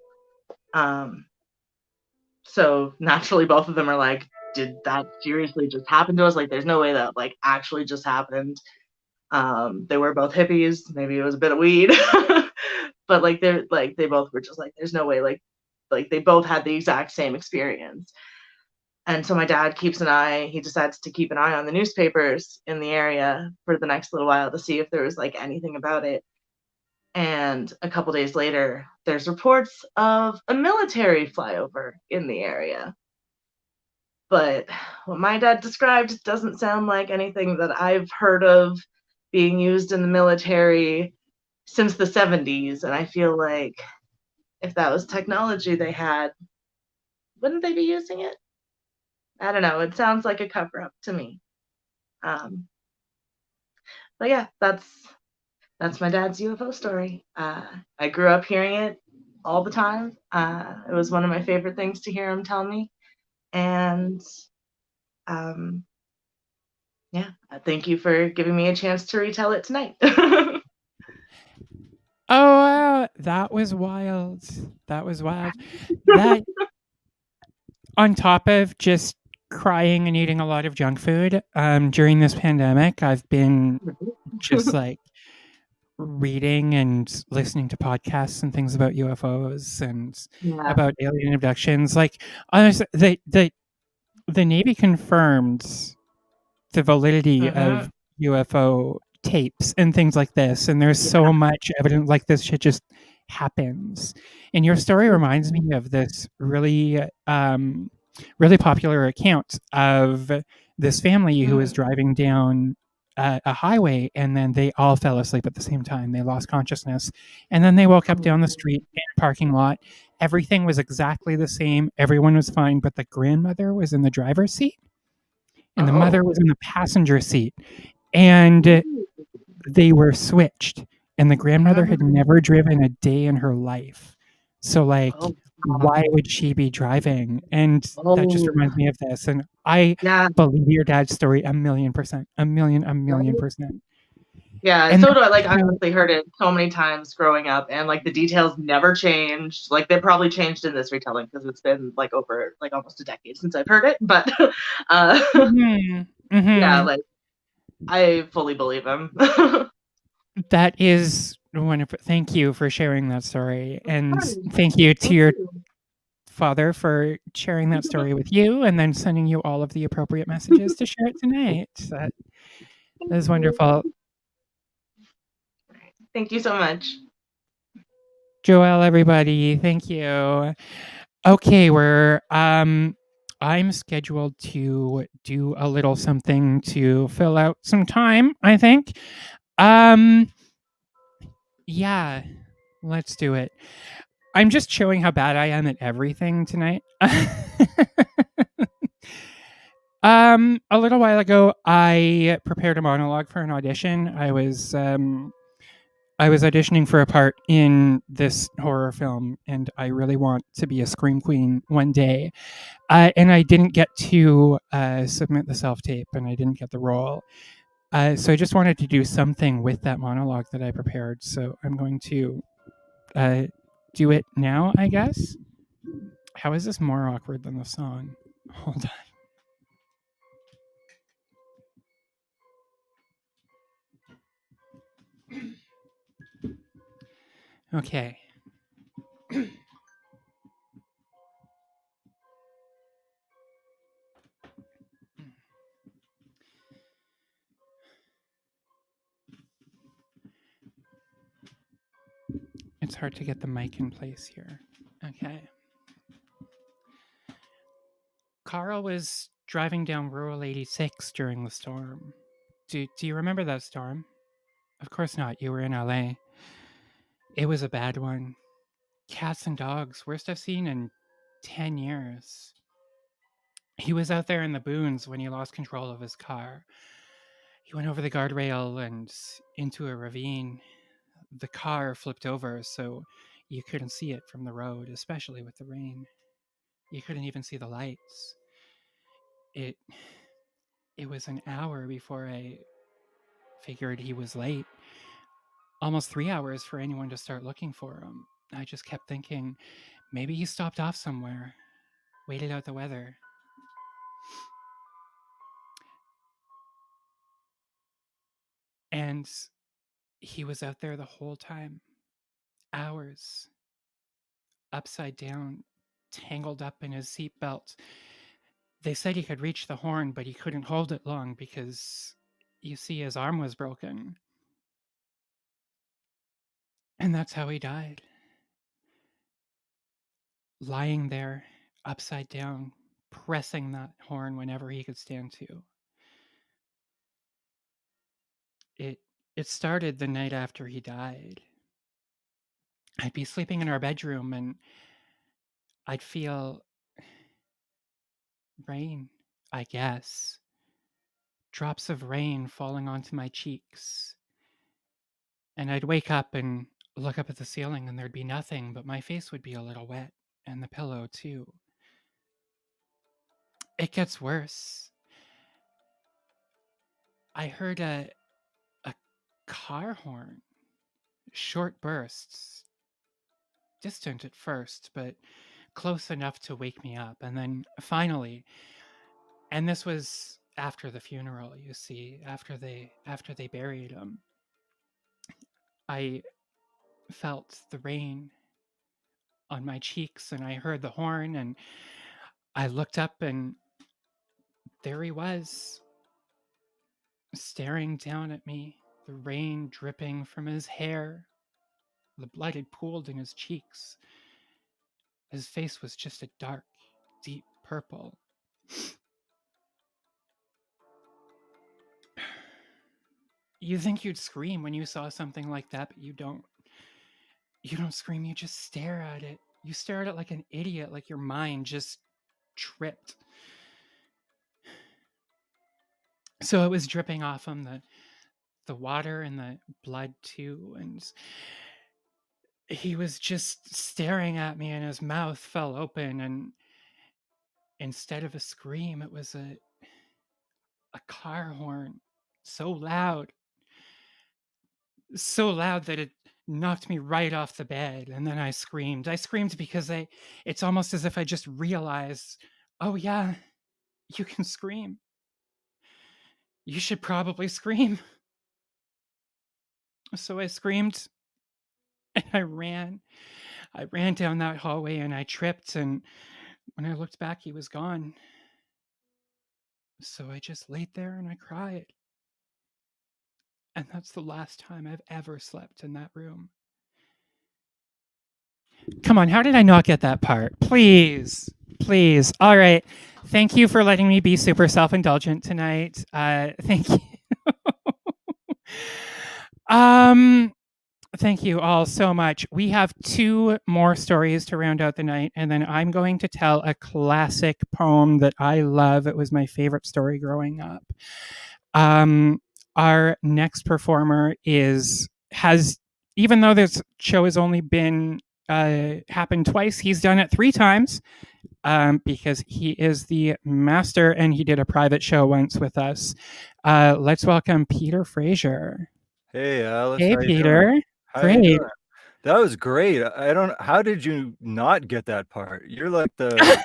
So naturally both of them are like, did that seriously just happen to us? Like there's no way that like actually just happened. They were both hippies, maybe it was a bit of weed. But like they both were just like, there's no way, like they both had the exact same experience. And so my dad he decides to keep an eye on the newspapers in the area for the next little while to see if there was like anything about it. And a couple days later, there's reports of a military flyover in the area. But what my dad described doesn't sound like anything that I've heard of being used in the military since the 70s. And I feel like if that was technology they had, wouldn't they be using it? I don't know. It sounds like a cover-up to me. But yeah, that's my dad's UFO story. I grew up hearing it all the time. It was one of my favorite things to hear him tell me. And yeah, thank you for giving me a chance to retell it tonight. Oh, wow. That was wild. That That, on top of just crying and eating a lot of junk food, during this pandemic, I've been just like reading and listening to podcasts and things about UFOs and about alien abductions. Like, honestly, the Navy confirmed the validity of UFO tapes and things like this, and there's so much evidence like this shit just happens. And your story reminds me of this really popular account of this family who was driving down a highway, and then they all fell asleep at the same time. They lost consciousness, and then they woke up down the street in a parking lot. Everything was exactly the same. Everyone was fine, but the grandmother was in the driver's seat, and the mother was in the passenger seat, and they were switched. And the grandmother had never driven a day in her life. So, like, why would she be driving? And that just reminds me of this. And I believe your dad's story 1,000,000%. 1,000,000%. Yeah, and so do I. Like, I honestly heard it so many times growing up, and like the details never changed. Like, they probably changed in this retelling because it's been like over like almost a decade since I've heard it. But yeah, like I fully believe him. That is wonderful. Thank you for sharing that story, and course. thank you to Thank your you. father for sharing that story with you, and then sending you all of the appropriate messages to share it tonight. That is wonderful. Thank you so much. Joelle, everybody, thank you. Okay, I'm scheduled to do a little something to fill out some time, I think. Yeah, let's do it. I'm just showing how bad I am at everything tonight. A little while ago, I prepared a monologue for an audition. I was auditioning for a part in this horror film, and I really want to be a scream queen one day. And I didn't get to submit the self tape, and I didn't get the role. So I just wanted to do something with that monologue that I prepared. So I'm going to do it now, I guess. How is this more awkward than the song? Hold on. Okay. It's hard to get the mic in place here. Okay. Carl was driving down Rural 86 during the storm. Do you remember that storm? Of course not. You were in LA. It was a bad one. Cats and dogs, worst I've seen in 10 years. He was out there in the boons when he lost control of his car. He went over the guardrail and into a ravine. The car flipped over, so you couldn't see it from the road, especially with the rain. You couldn't even see the lights. It was an hour before I figured he was late. Almost 3 hours for anyone to start looking for him. I just kept thinking, maybe he stopped off somewhere, waited out the weather. And he was out there the whole time. Hours. Upside down, tangled up in his seatbelt. They said he could reach the horn, but he couldn't hold it long because, you see, his arm was broken. And that's how he died. Lying there, upside down, pressing that horn whenever he could stand to. It started the night after he died. I'd be sleeping in our bedroom and I'd feel rain, I guess. Drops of rain falling onto my cheeks. And I'd wake up and look up at the ceiling and there'd be nothing, but my face would be a little wet, and the pillow too. It gets worse. I heard a car horn. Short bursts. Distant at first, but close enough to wake me up. And then finally, and this was after the funeral, you see, after they buried him, I felt the rain on my cheeks and I heard the horn and I looked up and there he was, staring down at me, the rain dripping from his hair. The blood had pooled in his cheeks. His face was just a dark, deep purple. You think you'd scream when you saw something like that, but you don't. You don't scream, you just stare at it. You stare at it like an idiot, like your mind just tripped. So it was dripping off him, the water and the blood too, and he was just staring at me and his mouth fell open, and instead of a scream, it was a car horn, so loud that it knocked me right off the bed. And then I screamed because it's almost as if I just realized, oh yeah, you can scream. You should probably scream. So I screamed and I ran. I ran down that hallway and I tripped. And when I looked back, he was gone. So I just laid there and I cried. And that's the last time I've ever slept in that room. Come on, how did I not get that part? Please, please. All right. Thank you for letting me be super self-indulgent tonight. Thank you. Thank you all so much. We have 2 more stories to round out the night, and then I'm going to tell a classic poem that I love. It was my favorite story growing up. Our next performer has even though this show has only been happened twice, he's done it 3 times because he is the master and he did a private show once with us. Let's welcome Peter Fraser. Hey, Alice, Hey, how you doing? Peter. How you Great. doing? That was great. I don't. How did you not get that part? You're like the.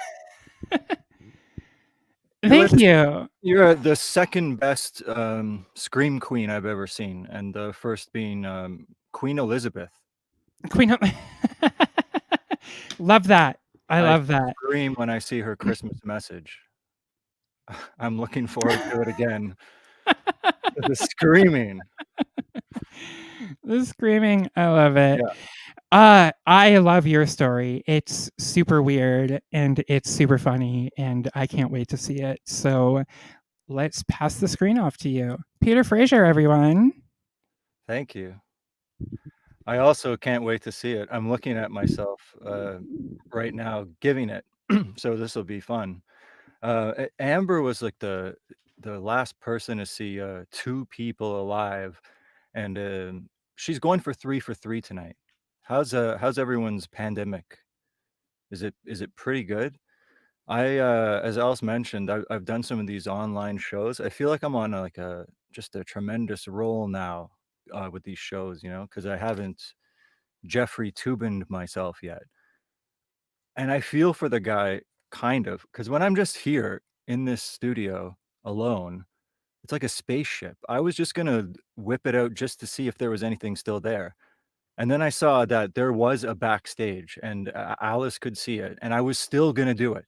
Thank you. You're the second best scream queen I've ever seen, and the first being Queen Elizabeth. Queen. Love that. I love that. Scream when I see her Christmas message. I'm looking forward to it again. The screaming. The screaming. I love it. Yeah. I love your story. It's super weird and it's super funny, and I can't wait to see it. So let's pass the screen off to you. Peter Fraser, everyone. Thank you. I also can't wait to see it. I'm looking at myself right now giving it, so this will be fun. Amber was like the last person to see 2 people alive, and she's going for 3 for 3 tonight. How's everyone's pandemic? Is it pretty good? As Alice mentioned, I've done some of these online shows. I feel like I'm on just a tremendous roll now with these shows, because I haven't Jeffrey Tubined myself yet. And I feel for the guy, kind of, because when I'm just here in this studio alone, it's like a spaceship. I was just gonna whip it out just to see if there was anything still there. And then I saw that there was a backstage and Alice could see it, and I was still gonna do it.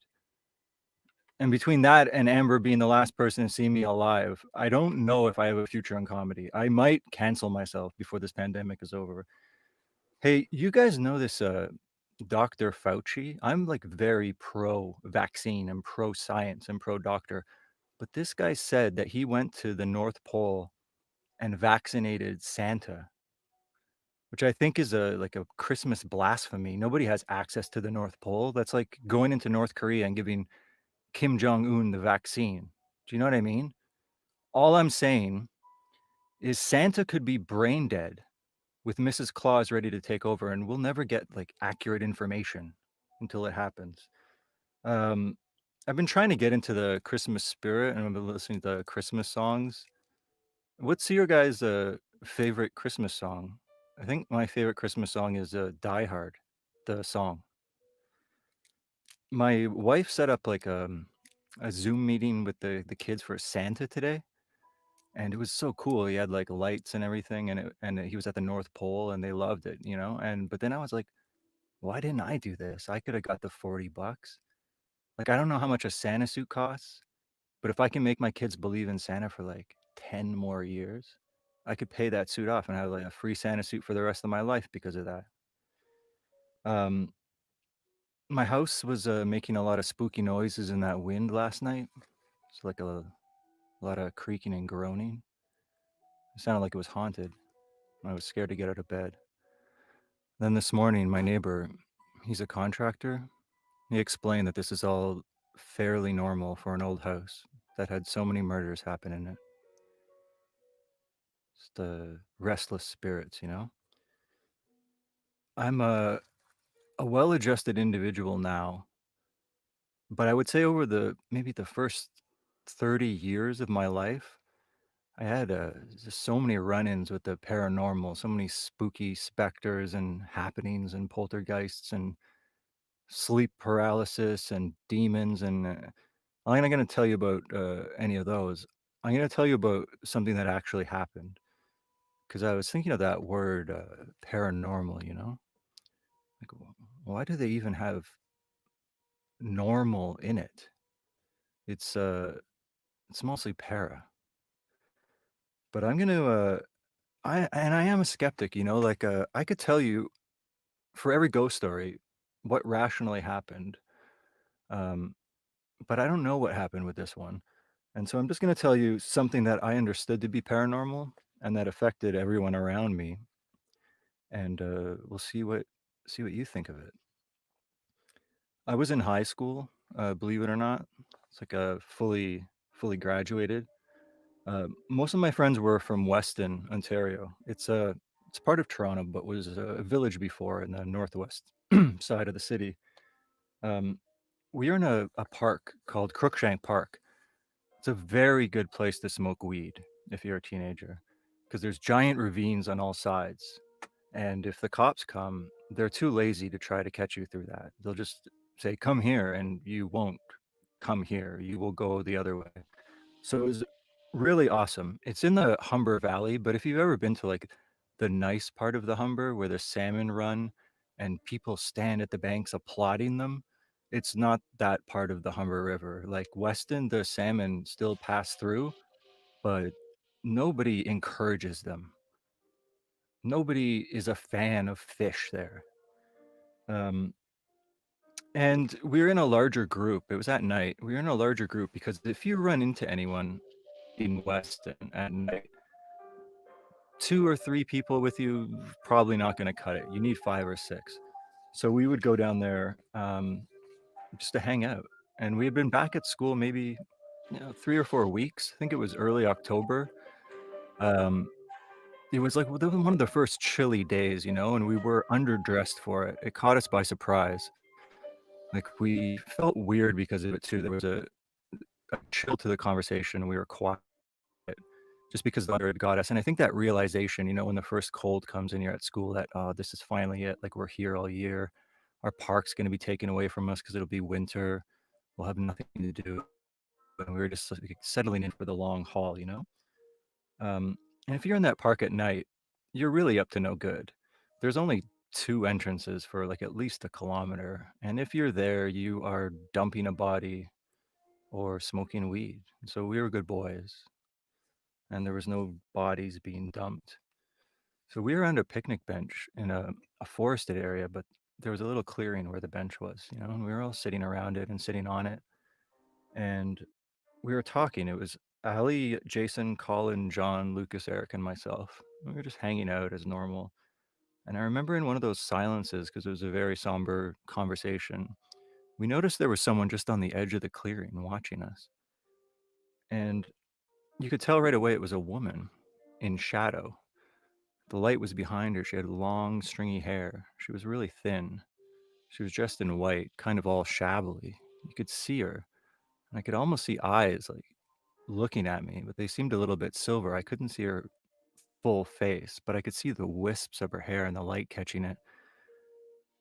And between that and Amber being the last person to see me alive, I don't know if I have a future in comedy. I might cancel myself before this pandemic is over. Hey, you guys know this Dr. Fauci? I'm like very pro vaccine and pro science and pro doctor. But this guy said that he went to the North Pole and vaccinated Santa, which I think is like a Christmas blasphemy. Nobody has access to the North Pole. That's like going into North Korea and giving Kim Jong-un the vaccine. Do you know what I mean? All I'm saying is Santa could be brain dead with Mrs. Claus ready to take over, and we'll never get like accurate information until it happens. I've been trying to get into the Christmas spirit, and I've been listening to Christmas songs. What's your guys' favorite Christmas song? I think my favorite Christmas song is Die Hard, the song. My wife set up like a Zoom meeting with the kids for Santa today, and it was so cool. He had like lights and everything, and he was at the North Pole, and they loved it, but then I was like, why didn't I do this? I could have got the $40. Like, I don't know how much a Santa suit costs, but if I can make my kids believe in Santa for like 10 more years, I could pay that suit off and have like a free Santa suit for the rest of my life because of that. My house was making a lot of spooky noises in that wind last night. It's like a lot of creaking and groaning. It sounded like it was haunted. I was scared to get out of bed. Then this morning, my neighbor, he's a contractor. He explained that this is all fairly normal for an old house that had so many murders happen in it. It's the restless spirits, I'm a well-adjusted individual now, but I would say over maybe the first 30 years of my life, I had just so many run-ins with the paranormal, so many spooky specters and happenings and poltergeists and sleep paralysis and demons. And I'm not going to tell you about any of those. I'm going to tell you about something that actually happened. because I was thinking of that word paranormal, you know? Like, why do they even have normal in it? It's it's mostly para. But I'm gonna I am a skeptic, you know, like I could tell you for every ghost story what rationally happened. Um, but I don't know what happened with this one. And so I'm just gonna tell you something that I understood to be paranormal and that affected everyone around me. And we'll see what you think of it. I was in high school, believe it or not. It's like a fully graduated. Most of my friends were from Weston, Ontario. It's part of Toronto, but was a village before in the northwest side of the city. Um, we are in a park called Crookshank Park. It's a very good place to smoke weed if you're a teenager, because there's giant ravines on all sides. And if the cops come, they're too lazy to try to catch you through that. They'll just say, "Come here," and you won't come here. You will go the other way. So it was really awesome. It's in the Humber Valley, but if you've ever been to like the nice part of the Humber where the salmon run and people stand at the banks applauding them, it's not that part of the Humber River. Like Weston, the salmon still pass through, but nobody encourages them. Nobody is a fan of fish there. Um, and we were in a larger group. It was at night. We were in a larger group because if you run into anyone in Weston at night, 2 or 3 people with you, probably not going to cut it. You need 5 or 6. So we would go down there just to hang out. And we had been back at school maybe 3 or 4 weeks. I think it was early October. It was like one of the first chilly days, you know, and we were underdressed for it. It caught us by surprise. Like we felt weird because of it too. There was a chill to the conversation. We were quiet just because the weather had got us. And I think that realization, you know, when the first cold comes and you're at school, that oh, this is finally it. Like we're here all year. Our park's going to be taken away from us because it'll be winter. We'll have nothing to do. And we were just like, settling in for the long haul, you know. And if you're in that park at night, you're really up to no good. There's only 2 entrances for like at least a kilometer. And if you're there, you are dumping a body or smoking weed. So we were good boys. And there was no bodies being dumped. So we were on a picnic bench in a forested area, but there was a little clearing where the bench was, you know, and we were all sitting around it and sitting on it. And we were talking. It was Ali, Jason, Colin, John, Lucas, Eric, and myself. We were just hanging out as normal. And I remember in one of those silences, because it was a very somber conversation, we noticed there was someone just on the edge of the clearing watching us. And you could tell right away it was a woman in shadow. The light was behind her. She had long, stringy hair. She was really thin. She was dressed in white, kind of all shabbily. You could see her. And I could almost see eyes like looking at me, but they seemed a little bit silver. I couldn't see her full face, but I could see the wisps of her hair and the light catching it.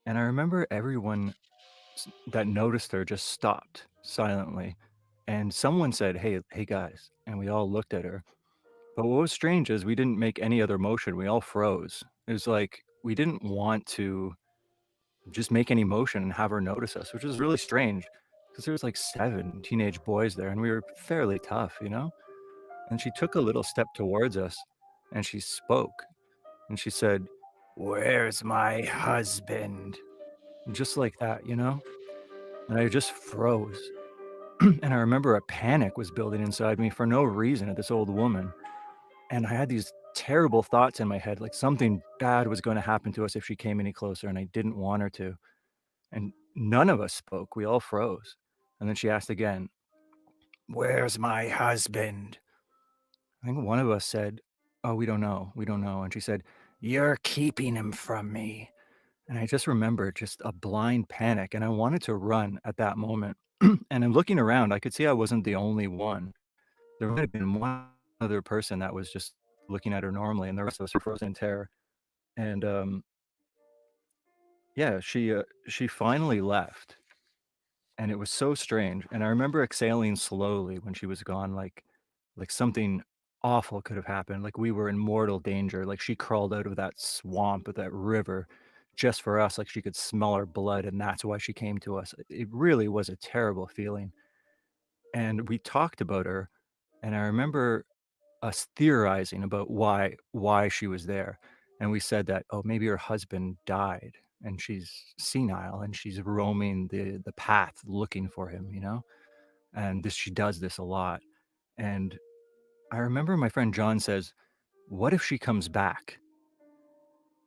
And I remember everyone that noticed her just stopped silently. And someone said, hey guys. And we all looked at her. But what was strange is we didn't make any other motion. We all froze. It was like we didn't want to just make any motion and have her notice us, which was really strange because there was like 7 teenage boys there and we were fairly tough, you know? And she took a little step towards us and she spoke and she said, "Where's my husband?" Just like that, you know? And I just froze. And I remember a panic was building inside me for no reason at this old woman. And I had these terrible thoughts in my head, like something bad was going to happen to us if she came any closer, and I didn't want her to. And none of us spoke. We all froze. And then she asked again, "Where's my husband?" I think one of us said, "Oh, we don't know. We don't know." And she said, "You're keeping him from me." And I just remember just a blind panic. And I wanted to run at that moment. And I'm looking around. I could see I wasn't the only one. There might have been one other person that was just looking at her normally, and the rest of us were frozen in terror. And yeah, she finally left, and it was so strange. And I remember exhaling slowly when she was gone, like something awful could have happened. Like we were in mortal danger. Like she crawled out of that swamp, of that river, just for us. Like she could smell our blood, and that's why she came to us. It really was a terrible feeling. And we talked about her, and I remember us theorizing about why she was there. And we said that, oh, maybe her husband died and she's senile and she's roaming the path looking for him, you know? And this she does this a lot. And I remember my friend John says, what if she comes back?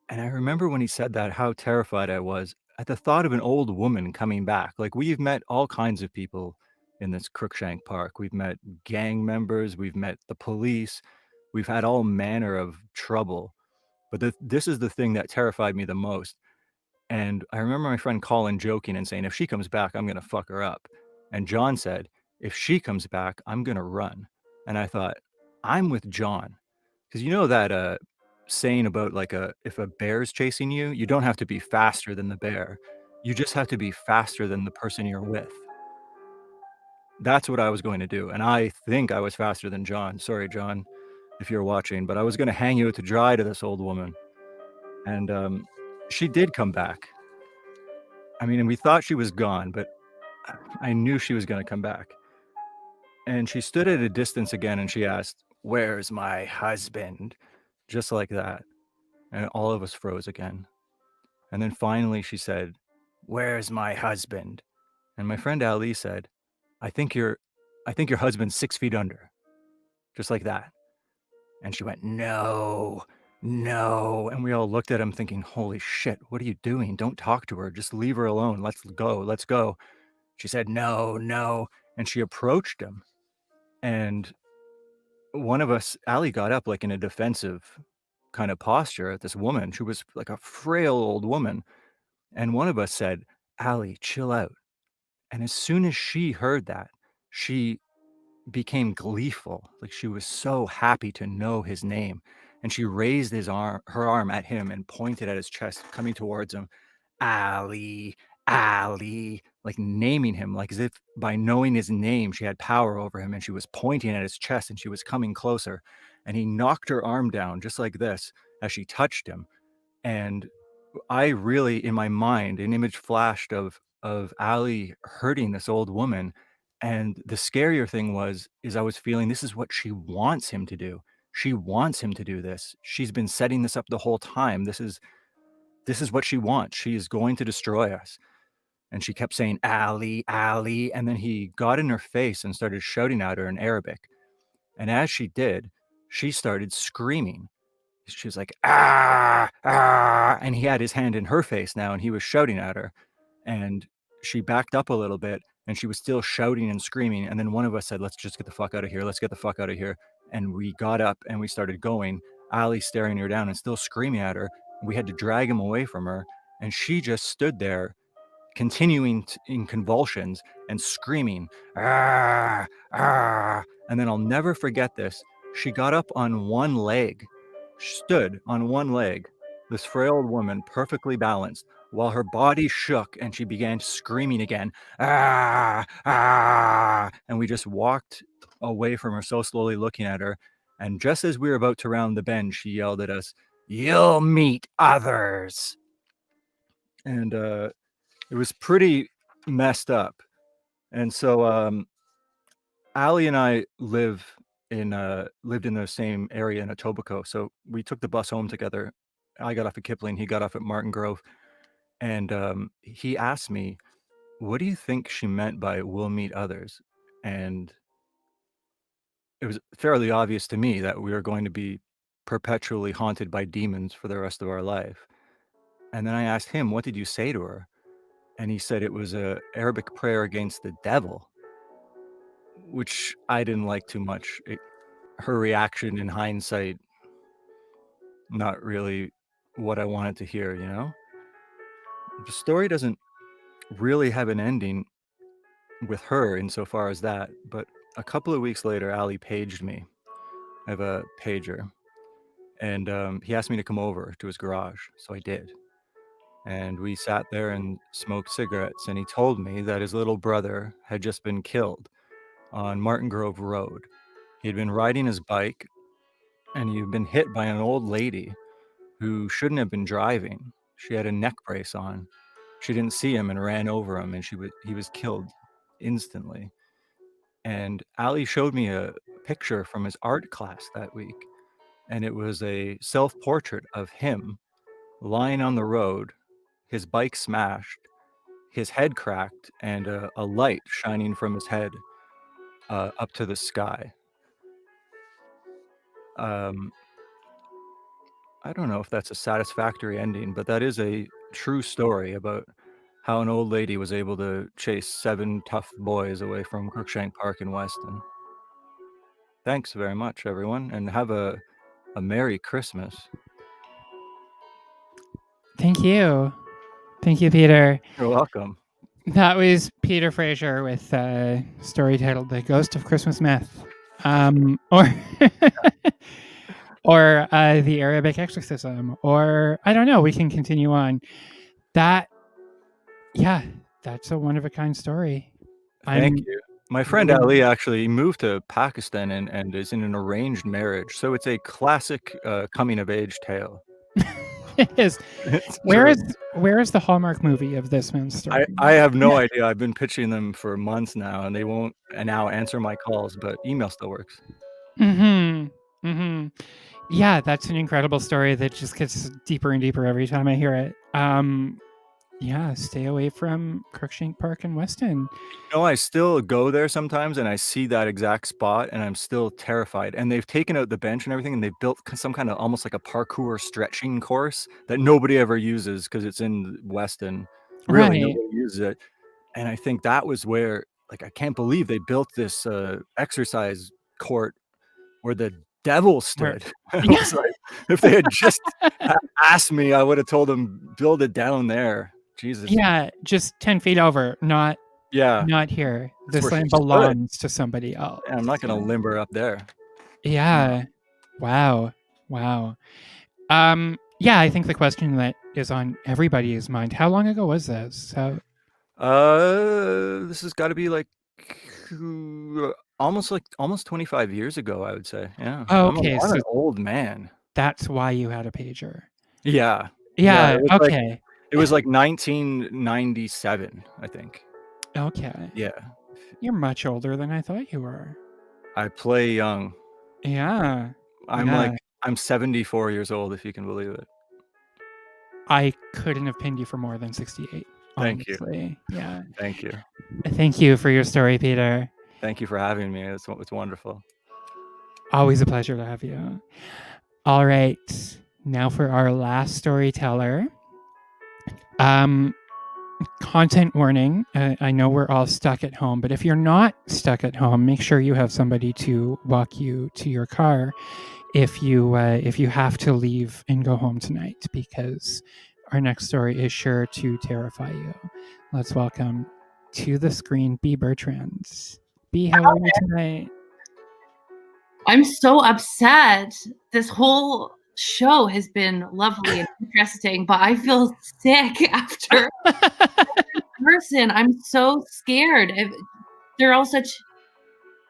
And I remember when he said that, how terrified I was at the thought of an old woman coming back. Like we've met all kinds of people in this Crookshank Park. We've met gang members, we've met the police, we've had all manner of trouble. But this is the thing that terrified me the most. And I remember my friend Colin joking and saying, if she comes back, I'm going to fuck her up. And John said, if she comes back, I'm going to run. And I thought, I'm with John. Because you know that saying about like if a bear's chasing you, you don't have to be faster than the bear. You just have to be faster than the person you're with. That's what I was going to do. And I think I was faster than John. Sorry, John, if you're watching, but I was going to hang you out to dry to this old woman. And she did come back. I mean, and we thought she was gone, but I knew she was going to come back. And she stood at a distance again and she asked, where's my husband? Just like that. And all of us froze again. And then finally she said, where's my husband? And my friend Ali said, I think your husband's 6 feet under. Just like that. And she went, no. And we all looked at him thinking, holy shit, what are you doing? Don't talk to her. Just leave her alone. Let's go. She said, no. And she approached him. And one of us, Ali, got up like in a defensive kind of posture at this woman. She was like a frail old woman. And one of us said, Ali, chill out. And as soon as she heard that, she became gleeful. Like she was so happy to know his name. And she raised her arm at him and pointed at his chest, coming towards him. Ali, like naming him, like as if by knowing his name, she had power over him, and she was pointing at his chest and she was coming closer. And he knocked her arm down just like this as she touched him. And I really, in my mind, an image flashed of Ali hurting this old woman. And the scarier thing is I was feeling this is what she wants him to do. She wants him to do this. She's been setting this up the whole time. This is what she wants. She is going to destroy us. And she kept saying, Ali. And then he got in her face and started shouting at her in Arabic. And as she did, she started screaming. She was like, ah. And he had his hand in her face now, and he was shouting at her. And she backed up a little bit, and she was still shouting and screaming. And then one of us said, let's just get the fuck out of here. Let's get the fuck out of here. And we got up and we started going, Ali staring her down and still screaming at her. We had to drag him away from her. And she just stood there, continuing in convulsions and screaming, ah. And then I'll never forget this. She got up on one leg, stood on one leg, this frail old woman, perfectly balanced, while her body shook and she began screaming again, ah. And we just walked away from her, so slowly looking at her. And just as we were about to round the bend, she yelled at us, you'll meet others. And it was pretty messed up. And so Ali and I lived in the same area in Etobicoke. So we took the bus home together. I got off at Kipling, he got off at Martin Grove. And he asked me, what do you think she meant by we'll meet others? And it was fairly obvious to me that we were going to be perpetually haunted by demons for the rest of our life. And then I asked him, what did you say to her? And he said it was a Arabic prayer against the devil, which I didn't like too much. Her reaction in hindsight, not really what I wanted to hear, you know? The story doesn't really have an ending with her insofar as that, but a couple of weeks later, Ali paged me. I have a pager. And he asked me to come over to his garage, so I did. And we sat there and smoked cigarettes, and he told me that his little brother had just been killed on Martin Grove Road. He had been riding his bike and you've been hit by an old lady who shouldn't have been driving. She had a neck brace on. She didn't see him and ran over him, and he was killed instantly. And Ali showed me a picture from his art class that week, and it was a self-portrait of him lying on the road, his bike smashed, his head cracked, and a light shining from his head up to the sky. I don't know if that's a satisfactory ending, but that is a true story about how an old lady was able to chase 7 tough boys away from Crookshank Park in Weston. Thanks very much, everyone, and have a Merry Christmas. Thank you. Thank you, Peter. You're welcome. That was Peter Fraser with a story titled The Ghost of Christmas Myth. Or or The Arabic Exorcism, or I don't know, we can continue on. That's a one-of-a-kind story. Thank you. My friend Ali actually moved to Pakistan and is in an arranged marriage, so it's a classic coming-of-age tale. It is. Where is the Hallmark movie of this man's story? I have no idea. I've been pitching them for months now, and they won't now answer my calls, but email still works. Yeah, that's an incredible story that just gets deeper and deeper every time I hear it. Stay away from Crookshank Park in Weston. I still go there sometimes, and I see that exact spot, and I'm still terrified. And they've taken out the bench and everything, and they've built some kind of almost like a parkour stretching course that nobody ever uses because it's in Weston. Really, Right. nobody uses it. And I think that was where, like, I can't believe they built this exercise court where the devil stood. I was like, if they had just asked me, I would have told them build it down there. Jesus. Yeah, just 10 feet over, not here. This land belongs to somebody else. And I'm not going to limber up there. Yeah. Wow. I think the question that is on everybody's mind, how long ago was this? This has got to be like almost 25 years ago, I would say. Yeah. Oh, okay. I'm an old man. That's why you had a pager. Yeah. Yeah. Okay. It was like 1997, I think. Okay. Yeah. You're much older than I thought you were. I play young. Yeah. I'm 74 years old, if you can believe it. I couldn't have pinned you for more than 68. Thank honestly. you. Yeah. Thank you. Thank you for your story, Peter. Thank you for having me. It's wonderful. Always a pleasure to have you. All right. Now for our last storyteller. Content warning. I know we're all stuck at home, but if you're not stuck at home, make sure you have somebody to walk you to your car if you have to leave and go home tonight, because our next story is sure to terrify you. Let's welcome to the screen B. Bertrand. B, how are you tonight? I'm so upset. This whole show has been lovely and interesting, but I feel sick after person. I'm so scared. They're all such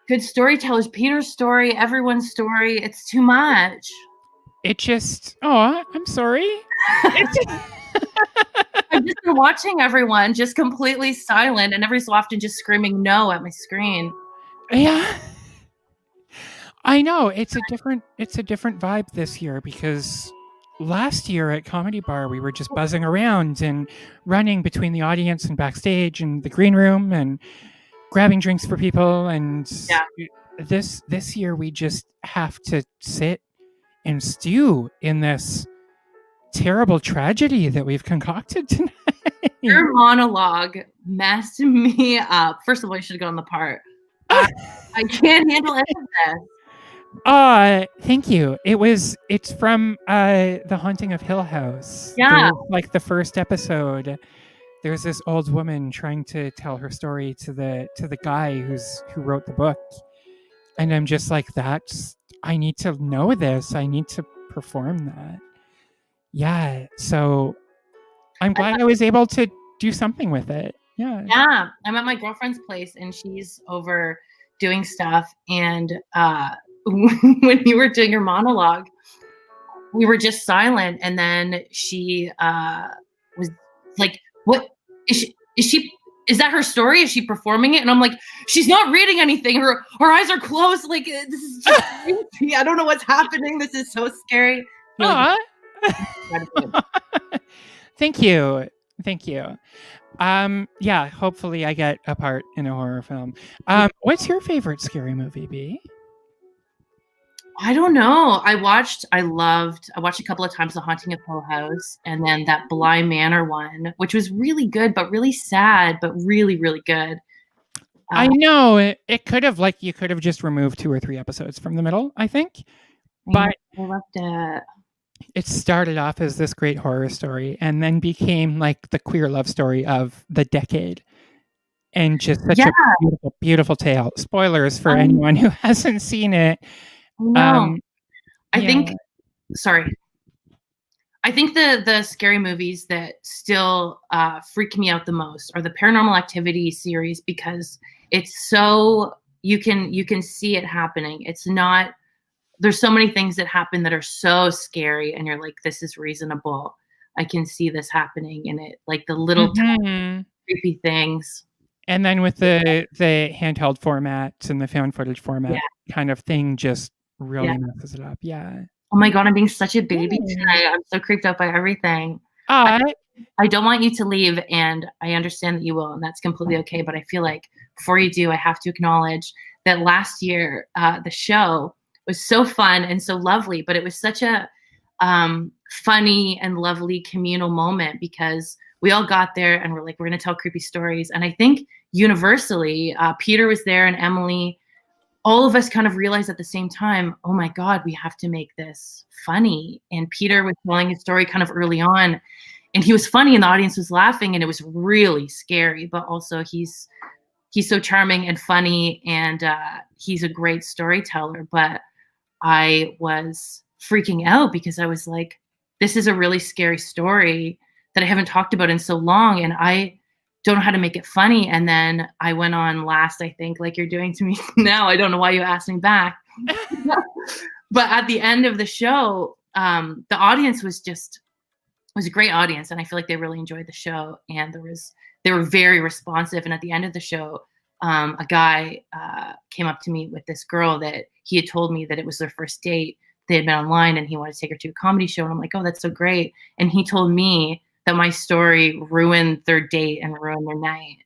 good storytellers. Peter's story, everyone's story. It's too much. It just, I'm sorry. I've just been watching everyone just completely silent and every so often just screaming no at my screen. Yeah. I know it's a different vibe this year, because last year at Comedy Bar we were just buzzing around and running between the audience and backstage and the green room and grabbing drinks for people, and this year we just have to sit and stew in this terrible tragedy that we've concocted tonight. Your monologue messed me up. First of all, you should have gone the part. I can't handle any of this. Thank you. It's from The Haunting of Hill House. Yeah. Like the first episode, there's this old woman trying to tell her story to the guy who wrote the book. And I'm just like, I need to know this. I need to perform that. Yeah. So I'm glad I was able to do something with it. Yeah. Yeah. I'm at my girlfriend's place and she's over doing stuff, and when you were doing your monologue, we were just silent, and then she was like, "What is she? Is that her story? Is she performing it?" And I'm like, "She's not reading anything. Her eyes are closed. Like, this is just crazy. I don't know what's happening. This is so scary." Aw. Thank you. Yeah, hopefully I get a part in a horror film. What's your favorite scary movie, B? I don't know. I watched a couple of times The Haunting of Hill House, and then that Bly Manor one, which was really good, but really sad, but really, really good. I know it could have, like, you could have just removed 2 or 3 episodes from the middle, I think. But I loved it. It started off as this great horror story and then became like the queer love story of the decade. And just such a beautiful, beautiful tale. Spoilers for anyone who hasn't seen it. No. I think the scary movies that still freak me out the most are the Paranormal Activity series, because it's so you can see it happening. It's not, there's so many things that happen that are so scary, and you're like, this is reasonable. I can see this happening in it, like the little tiny, creepy things. And then with the handheld formats and the found footage format kind of thing just really messes it up. Yeah. Oh my God, I'm being such a baby tonight. I'm so creeped out by everything. I don't want you to leave, and I understand that you will, and that's completely okay. But I feel like before you do, I have to acknowledge that last year, the show was so fun and so lovely, but it was such a funny and lovely communal moment, because we all got there and we're like, we're going to tell creepy stories. And I think universally, Peter was there and Emily, all of us kind of realized at the same time, oh my God, we have to make this funny. And Peter was telling his story kind of early on, and he was funny and the audience was laughing, and it was really scary, but also he's so charming and funny, and he's a great storyteller. But I was freaking out because I was like, this is a really scary story that I haven't talked about in so long, and I don't know how to make it funny. And then I went on last, I think, like you're doing to me now. I don't know why you asked me back. But at the end of the show, the audience was a great audience, and I feel like they really enjoyed the show, and they were very responsive. And at the end of the show, a guy came up to me with this girl that he had told me that it was their first date. They had been online, and he wanted to take her to a comedy show. And I'm like, oh, that's so great. And he told me that my story ruined their date and ruined their night,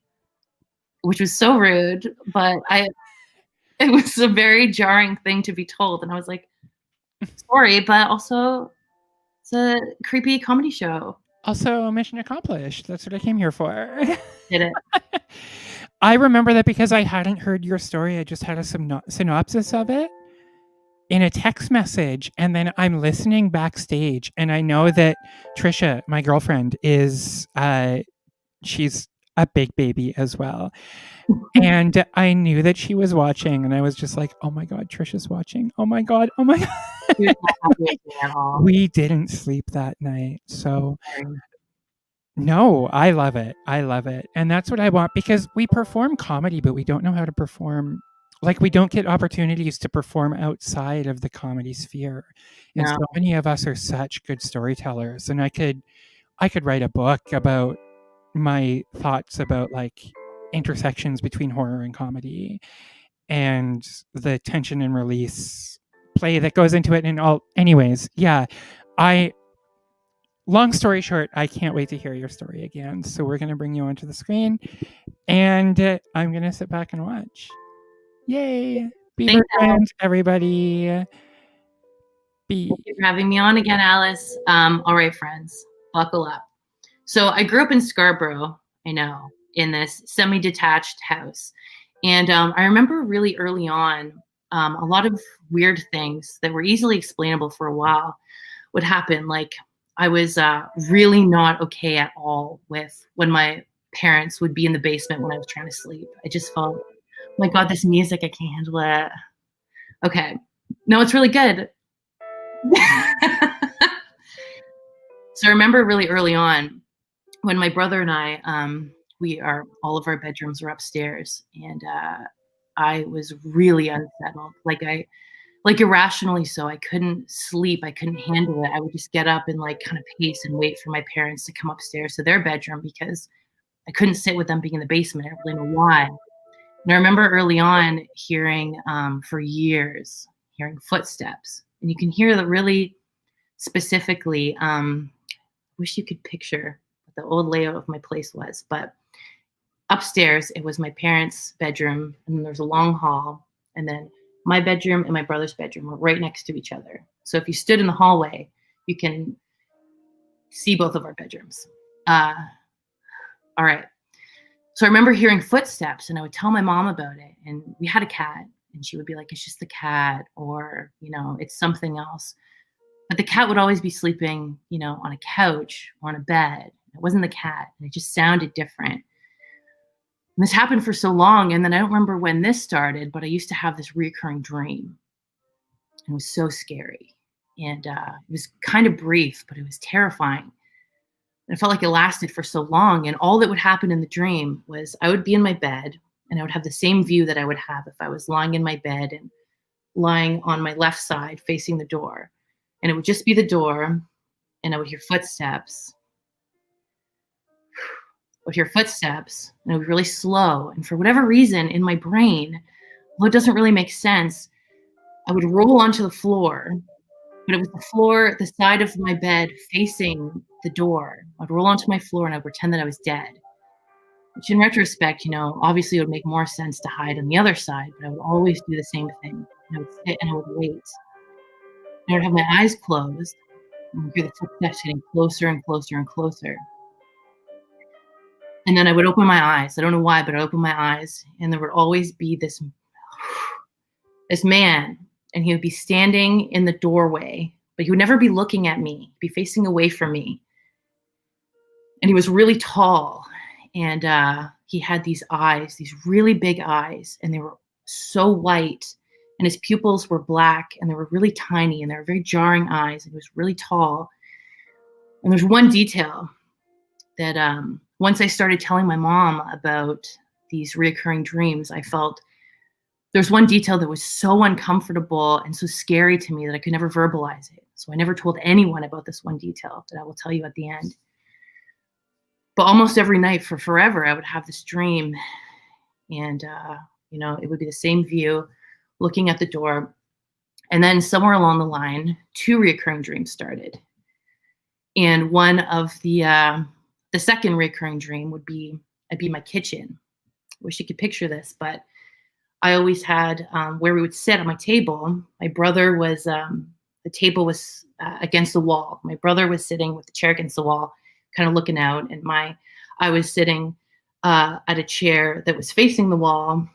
which was so rude. But it was a very jarring thing to be told. And I was like, sorry, but also it's a creepy comedy show. Also, mission accomplished. That's what I came here for. Did it. I remember that because I hadn't heard your story. I just had a synopsis of it in a text message, and then I'm listening backstage, and I know that Trisha, my girlfriend, is she's a big baby as well. And I knew that she was watching, and I was just like, oh my God, Trisha's watching. Oh my God. We didn't sleep that night. So no, I love it. And that's what I want, because we perform comedy, but we don't know how to perform. Like, we don't get opportunities to perform outside of the comedy sphere. And so many of us are such good storytellers. And I could write a book about my thoughts about like intersections between horror and comedy and the tension and release play that goes into it. And all, anyways, long story short, I can't wait to hear your story again. So we're going to bring you onto the screen, and I'm going to sit back and watch. Yay! Beaver friends, everybody. Thank you for having me on again, Alice. All right, friends, buckle up. So I grew up in Scarborough, I know, in this semi-detached house. And I remember really early on, a lot of weird things that were easily explainable for a while would happen. Like, I was really not okay at all with when my parents would be in the basement when I was trying to sleep. I just felt, oh my God, this music, I can't handle it. Okay. No, it's really good. So I remember really early on when my brother and I, all of our bedrooms were upstairs, and I was really unsettled. Like like irrationally so. I couldn't sleep. I couldn't handle it. I would just get up and like kind of pace and wait for my parents to come upstairs to their bedroom because I couldn't sit with them being in the basement. I don't really know why. And I remember early on hearing, for years, hearing footsteps. And you can hear that really specifically. Wish you could picture what the old layout of my place was. But upstairs, it was my parents' bedroom, and then there was a long hall. And then my bedroom and my brother's bedroom were right next to each other. So if you stood in the hallway, you can see both of our bedrooms. All right. So I remember hearing footsteps, and I would tell my mom about it. And we had a cat, and she would be like, it's just the cat, or, you know, it's something else. But the cat would always be sleeping, you know, on a couch or on a bed. It wasn't the cat, and it just sounded different. And this happened for so long, and then I don't remember when this started, but I used to have this recurring dream. And it was so scary. And it was kind of brief, but it was terrifying. And it felt like it lasted for so long. And all that would happen in the dream was I would be in my bed, and I would have the same view that I would have if I was lying in my bed and lying on my left side facing the door. And it would just be the door, and I would hear footsteps. I would hear footsteps, and it would be really slow. And for whatever reason in my brain, well, it doesn't really make sense, I would roll onto the floor, but it was the floor, the side of my bed facing the door. I'd roll onto my floor, and I'd pretend that I was dead. Which in retrospect, you know, obviously it would make more sense to hide on the other side, but I would always do the same thing. And I would sit and I would wait. And I would have my eyes closed, and I would hear the footsteps getting closer and closer and closer. And then I would open my eyes. I don't know why, but I opened my eyes, and there would always be this man, and he would be standing in the doorway, but he would never be looking at me. He'd be facing away from me. And he was really tall, and he had these eyes, these really big eyes, and they were so white, and his pupils were black, and they were really tiny, and they were very jarring eyes, and he was really tall. And there's one detail that once I started telling my mom about these reoccurring dreams, I felt there's one detail that was so uncomfortable and so scary to me that I could never verbalize it. So I never told anyone about this one detail that I will tell you at the end. But almost every night for forever, I would have this dream, and you know, it would be the same view, looking at the door. And then somewhere along the line, 2 reoccurring dreams started. And one of the second recurring dream would be, I'd be in my kitchen. Wish you could picture this, but I always had where we would sit on my table. My brother was, the table was against the wall. My brother was sitting with the chair against the wall, kind of looking out, and I was sitting at a chair that was facing the wall,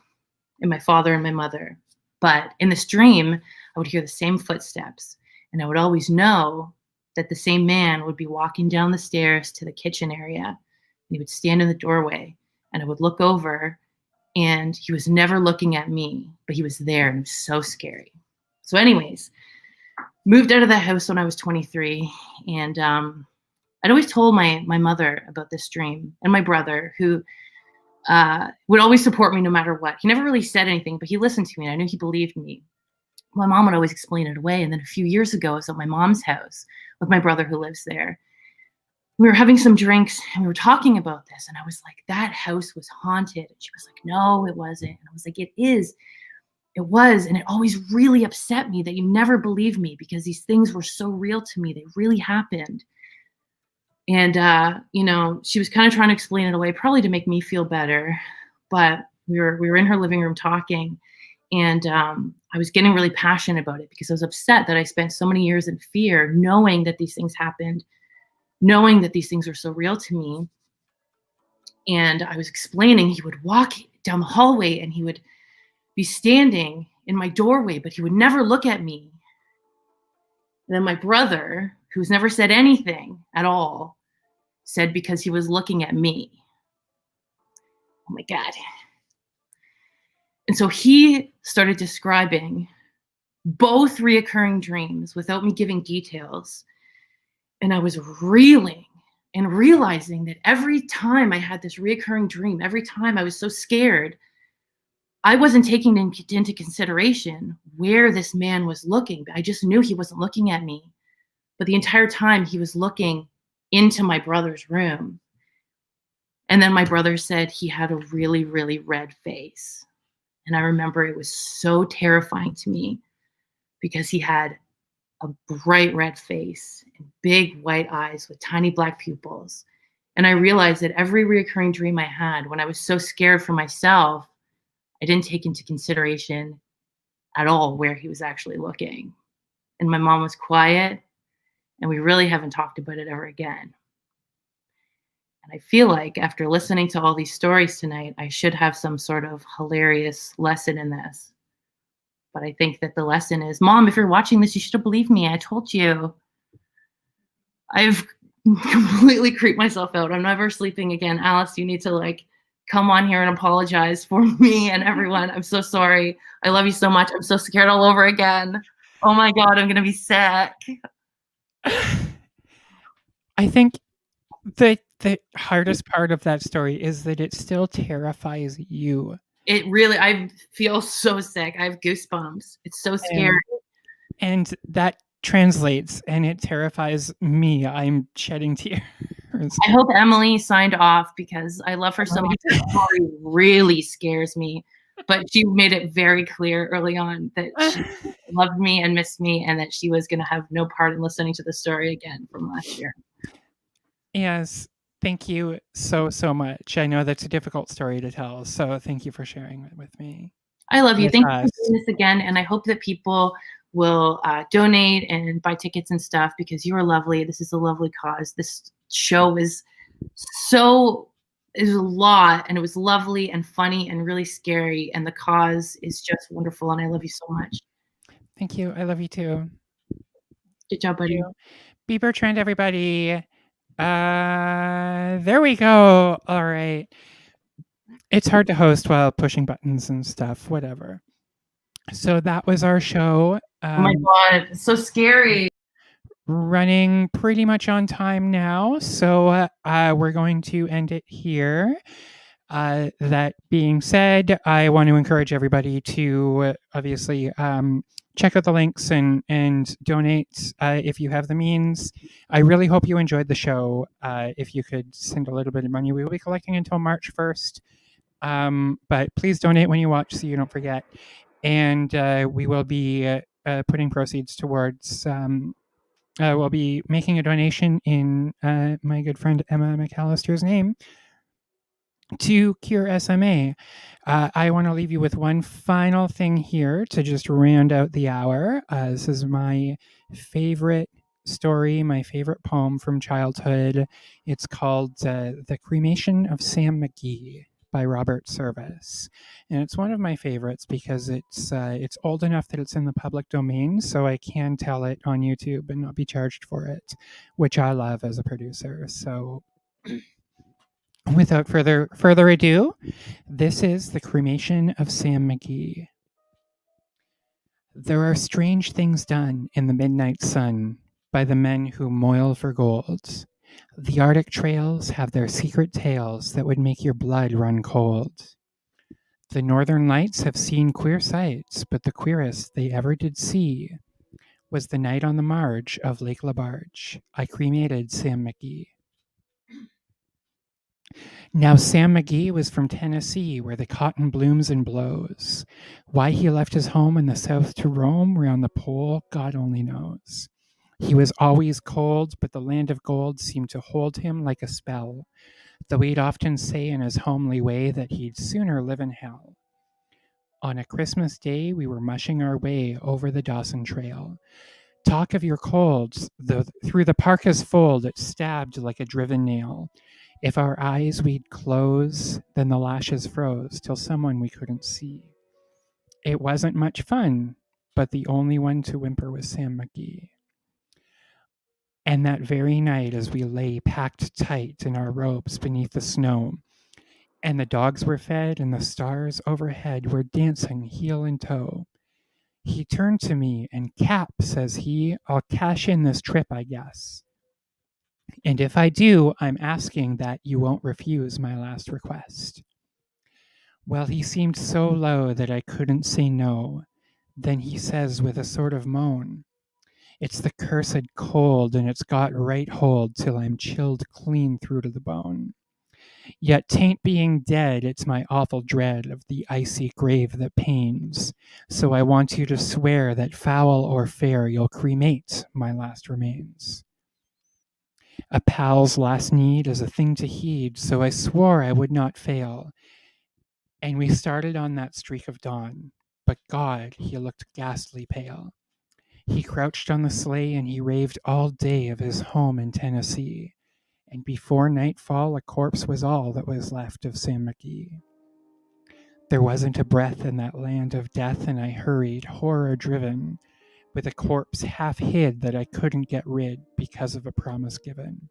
and my father and my mother. But in this dream, I would hear the same footsteps, and I would always know that the same man would be walking down the stairs to the kitchen area, and he would stand in the doorway, and I would look over, and he was never looking at me, but he was there, and it was so scary. So anyways, moved out of the house when I was 23, and I'd always told my mother about this dream, and my brother, who would always support me no matter what. He never really said anything, but he listened to me, and I knew he believed me. My mom would always explain it away. And then a few years ago, I was at my mom's house with my brother who lives there. We were having some drinks, and we were talking about this, and I was like, that house was haunted. And she was like, no, it wasn't. And I was like, it is. It was. And it always really upset me that you never believed me, because these things were so real to me. They really happened. And, you know, she was kind of trying to explain it away, probably to make me feel better. But we were in her living room talking, and I was getting really passionate about it, because I was upset that I spent so many years in fear, knowing that these things happened, knowing that these things were so real to me. And I was explaining, he would walk down the hallway, and he would be standing in my doorway, but he would never look at me. And then my brother, who's never said anything at all, said because he was looking at me. Oh my God. And so he started describing both reoccurring dreams without me giving details. And I was reeling and realizing that every time I had this reoccurring dream, every time I was so scared, I wasn't taking into consideration where this man was looking. I just knew he wasn't looking at me. But the entire time he was looking into my brother's room. And then my brother said he had a really, really red face. And I remember it was so terrifying to me because he had a bright red face and big white eyes with tiny black pupils. And I realized that every recurring dream I had, when I was so scared for myself, I didn't take into consideration at all where he was actually looking. And my mom was quiet, and we really haven't talked about it ever again. And I feel like after listening to all these stories tonight, I should have some sort of hilarious lesson in this. But I think that the lesson is, Mom, if you're watching this, you should have believed me. I told you. I've completely creeped myself out. I'm never sleeping again. Alice, you need to come on here and apologize for me and everyone. I'm so sorry. I love you so much. I'm so scared all over again. Oh my God, I'm going to be sick. I think the hardest part of that story is that it still terrifies you. It really, I feel so sick. I have goosebumps. It's so scary. And that translates, and it terrifies me. I'm shedding tears. I hope Emily signed off because I love her so much. Her story really scares me. But she made it very clear early on that she loved me and missed me, and that she was going to have no part in listening to the story again from last year. Yes. Thank you so much. I know that's a difficult story to tell, so thank you for sharing it with me. I love you. Thank you for doing this again, and I hope that people will donate and buy tickets and stuff because you are lovely. This is a lovely cause. This show is a lot, and it was lovely and funny and really scary, and the cause is just wonderful, and I love you so much. Thank you. I love you too. Good job, buddy. Bea Bertrand, everybody. There we go. All right. It's hard to host while pushing buttons and stuff, whatever. So that was our show. Oh my God, it's so scary. Running pretty much on time now. So we're going to end it here. That being said, I want to encourage everybody to obviously check out the links and donate if you have the means. I really hope you enjoyed the show. If you could send a little bit of money, we will be collecting until March 1st. But please donate when you watch so you don't forget. And we will be putting proceeds towards, we'll be making a donation in my good friend Emma McAllister's name to Cure SMA. I want to leave you with one final thing here to just round out the hour. This is my favorite story, my favorite poem from childhood. It's called The Cremation of Sam McGee by Robert Service. And it's one of my favorites because it's old enough that it's in the public domain, so I can tell it on YouTube and not be charged for it, which I love as a producer. So without further ado, this is The Cremation of Sam McGee. There are strange things done in the midnight sun by the men who moil for gold. The Arctic trails have their secret tales that would make your blood run cold. The Northern Lights have seen queer sights, but the queerest they ever did see was the night on the marge of Lake LaBarge. I cremated Sam McGee. Now Sam McGee was from Tennessee, where the cotton blooms and blows. Why he left his home in the South to roam round the pole, God only knows. He was always cold, but the land of gold seemed to hold him like a spell, though he'd often say in his homely way that he'd sooner live in hell. On a Christmas day, we were mushing our way over the Dawson Trail. Talk of your colds, through the parka's fold it stabbed like a driven nail. If our eyes we'd close, then the lashes froze till someone we couldn't see. It wasn't much fun, but the only one to whimper was Sam McGee. And that very night, as we lay packed tight in our robes beneath the snow, and the dogs were fed and the stars overhead were dancing heel and toe, he turned to me and, "Cap," says he, "I'll cash in this trip, I guess. And if I do, I'm asking that you won't refuse my last request. Well, he seemed so low that I couldn't say no. Then he says with a sort of moan, "It's the cursed cold, and it's got right hold till I'm chilled clean through to the bone. Yet 'tain't being dead, it's my awful dread of the icy grave that pains. So I want you to swear that foul or fair you'll cremate my last remains." A pal's last need is a thing to heed, so I swore I would not fail. And we started on that streak of dawn. But God, he looked ghastly pale. He crouched on the sleigh and he raved all day of his home in Tennessee. And before nightfall, a corpse was all that was left of Sam McGee. There wasn't a breath in that land of death, and I hurried, horror-driven, with a corpse half hid that I couldn't get rid because of a promise given.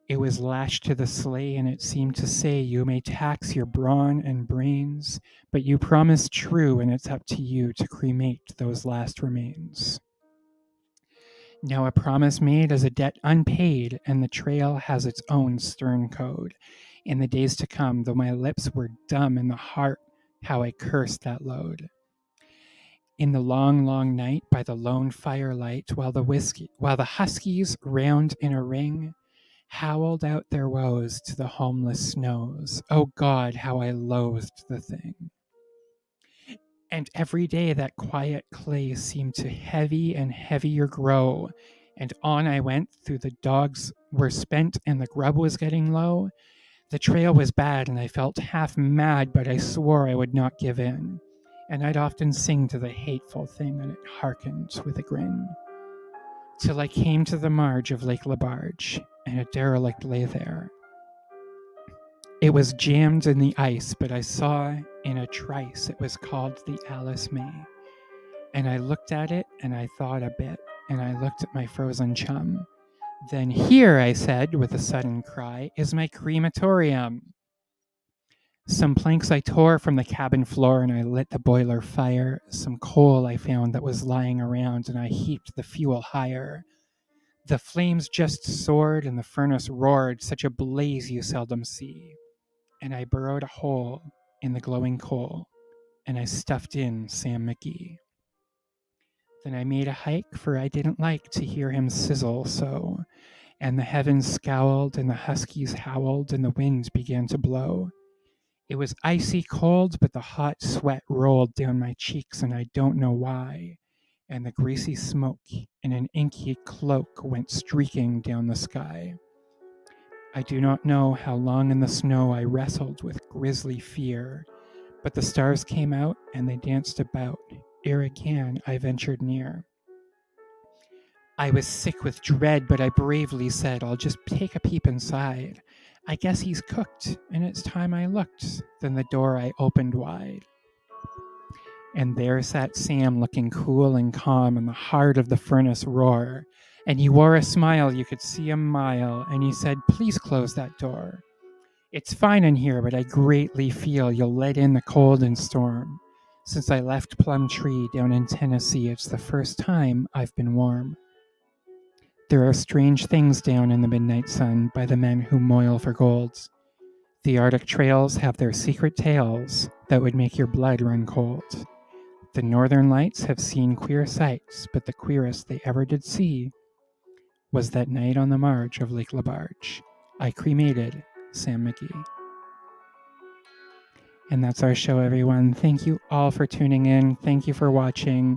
It was lashed to the sleigh, and it seemed to say, "You may tax your brawn and brains, but you promised true, and it's up to you to cremate those last remains." Now a promise made is a debt unpaid, and the trail has its own stern code. In the days to come, though my lips were dumb in the heart, how I cursed that load. In the long, long night, by the lone firelight, while the huskies, round in a ring, howled out their woes to the homeless snows. Oh God, how I loathed the thing. And every day that quiet clay seemed to heavy and heavier grow, and on I went through the dogs were spent and the grub was getting low. The trail was bad and I felt half mad, but I swore I would not give in. And I'd often sing to the hateful thing, and it hearkened with a grin. Till I came to the marge of Lake Labarge, and a derelict lay there. It was jammed in the ice, but I saw in a trice it was called the Alice May. And I looked at it, and I thought a bit, and I looked at my frozen chum. Then here, I said, with a sudden cry, is my crematorium. Some planks I tore from the cabin floor, and I lit the boiler fire. Some coal I found that was lying around, and I heaped the fuel higher. The flames just soared, and the furnace roared, such a blaze you seldom see. And I burrowed a hole in the glowing coal, and I stuffed in Sam McGee. Then I made a hike, for I didn't like to hear him sizzle so, and the heavens scowled, and the huskies howled, and the wind began to blow. It was icy cold, but the hot sweat rolled down my cheeks, and I don't know why, and the greasy smoke in an inky cloak went streaking down the sky. I do not know how long in the snow I wrestled with grisly fear, but the stars came out and they danced about, ere again I ventured near. I was sick with dread, but I bravely said, "I'll just take a peep inside. I guess he's cooked," and it's time I looked. Then the door I opened wide. And there sat Sam, looking cool and calm in the heart of the furnace roar. And he wore a smile you could see a mile, and he said, "Please close that door. It's fine in here, but I greatly feel you'll let in the cold and storm. Since I left Plum Tree down in Tennessee, it's the first time I've been warm. There are strange things down in the midnight sun by the men who moil for gold. The Arctic trails have their secret tales that would make your blood run cold. The Northern Lights have seen queer sights, but the queerest they ever did see was that night on the marge of Lake Labarge. I cremated Sam McGee." And that's our show, everyone. Thank you all for tuning in. Thank you for watching.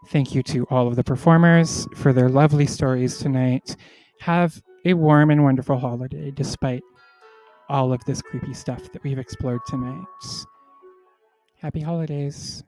Thank you to all of the performers for their lovely stories tonight. Have a warm and wonderful holiday, despite all of this creepy stuff that we've explored tonight. Happy holidays.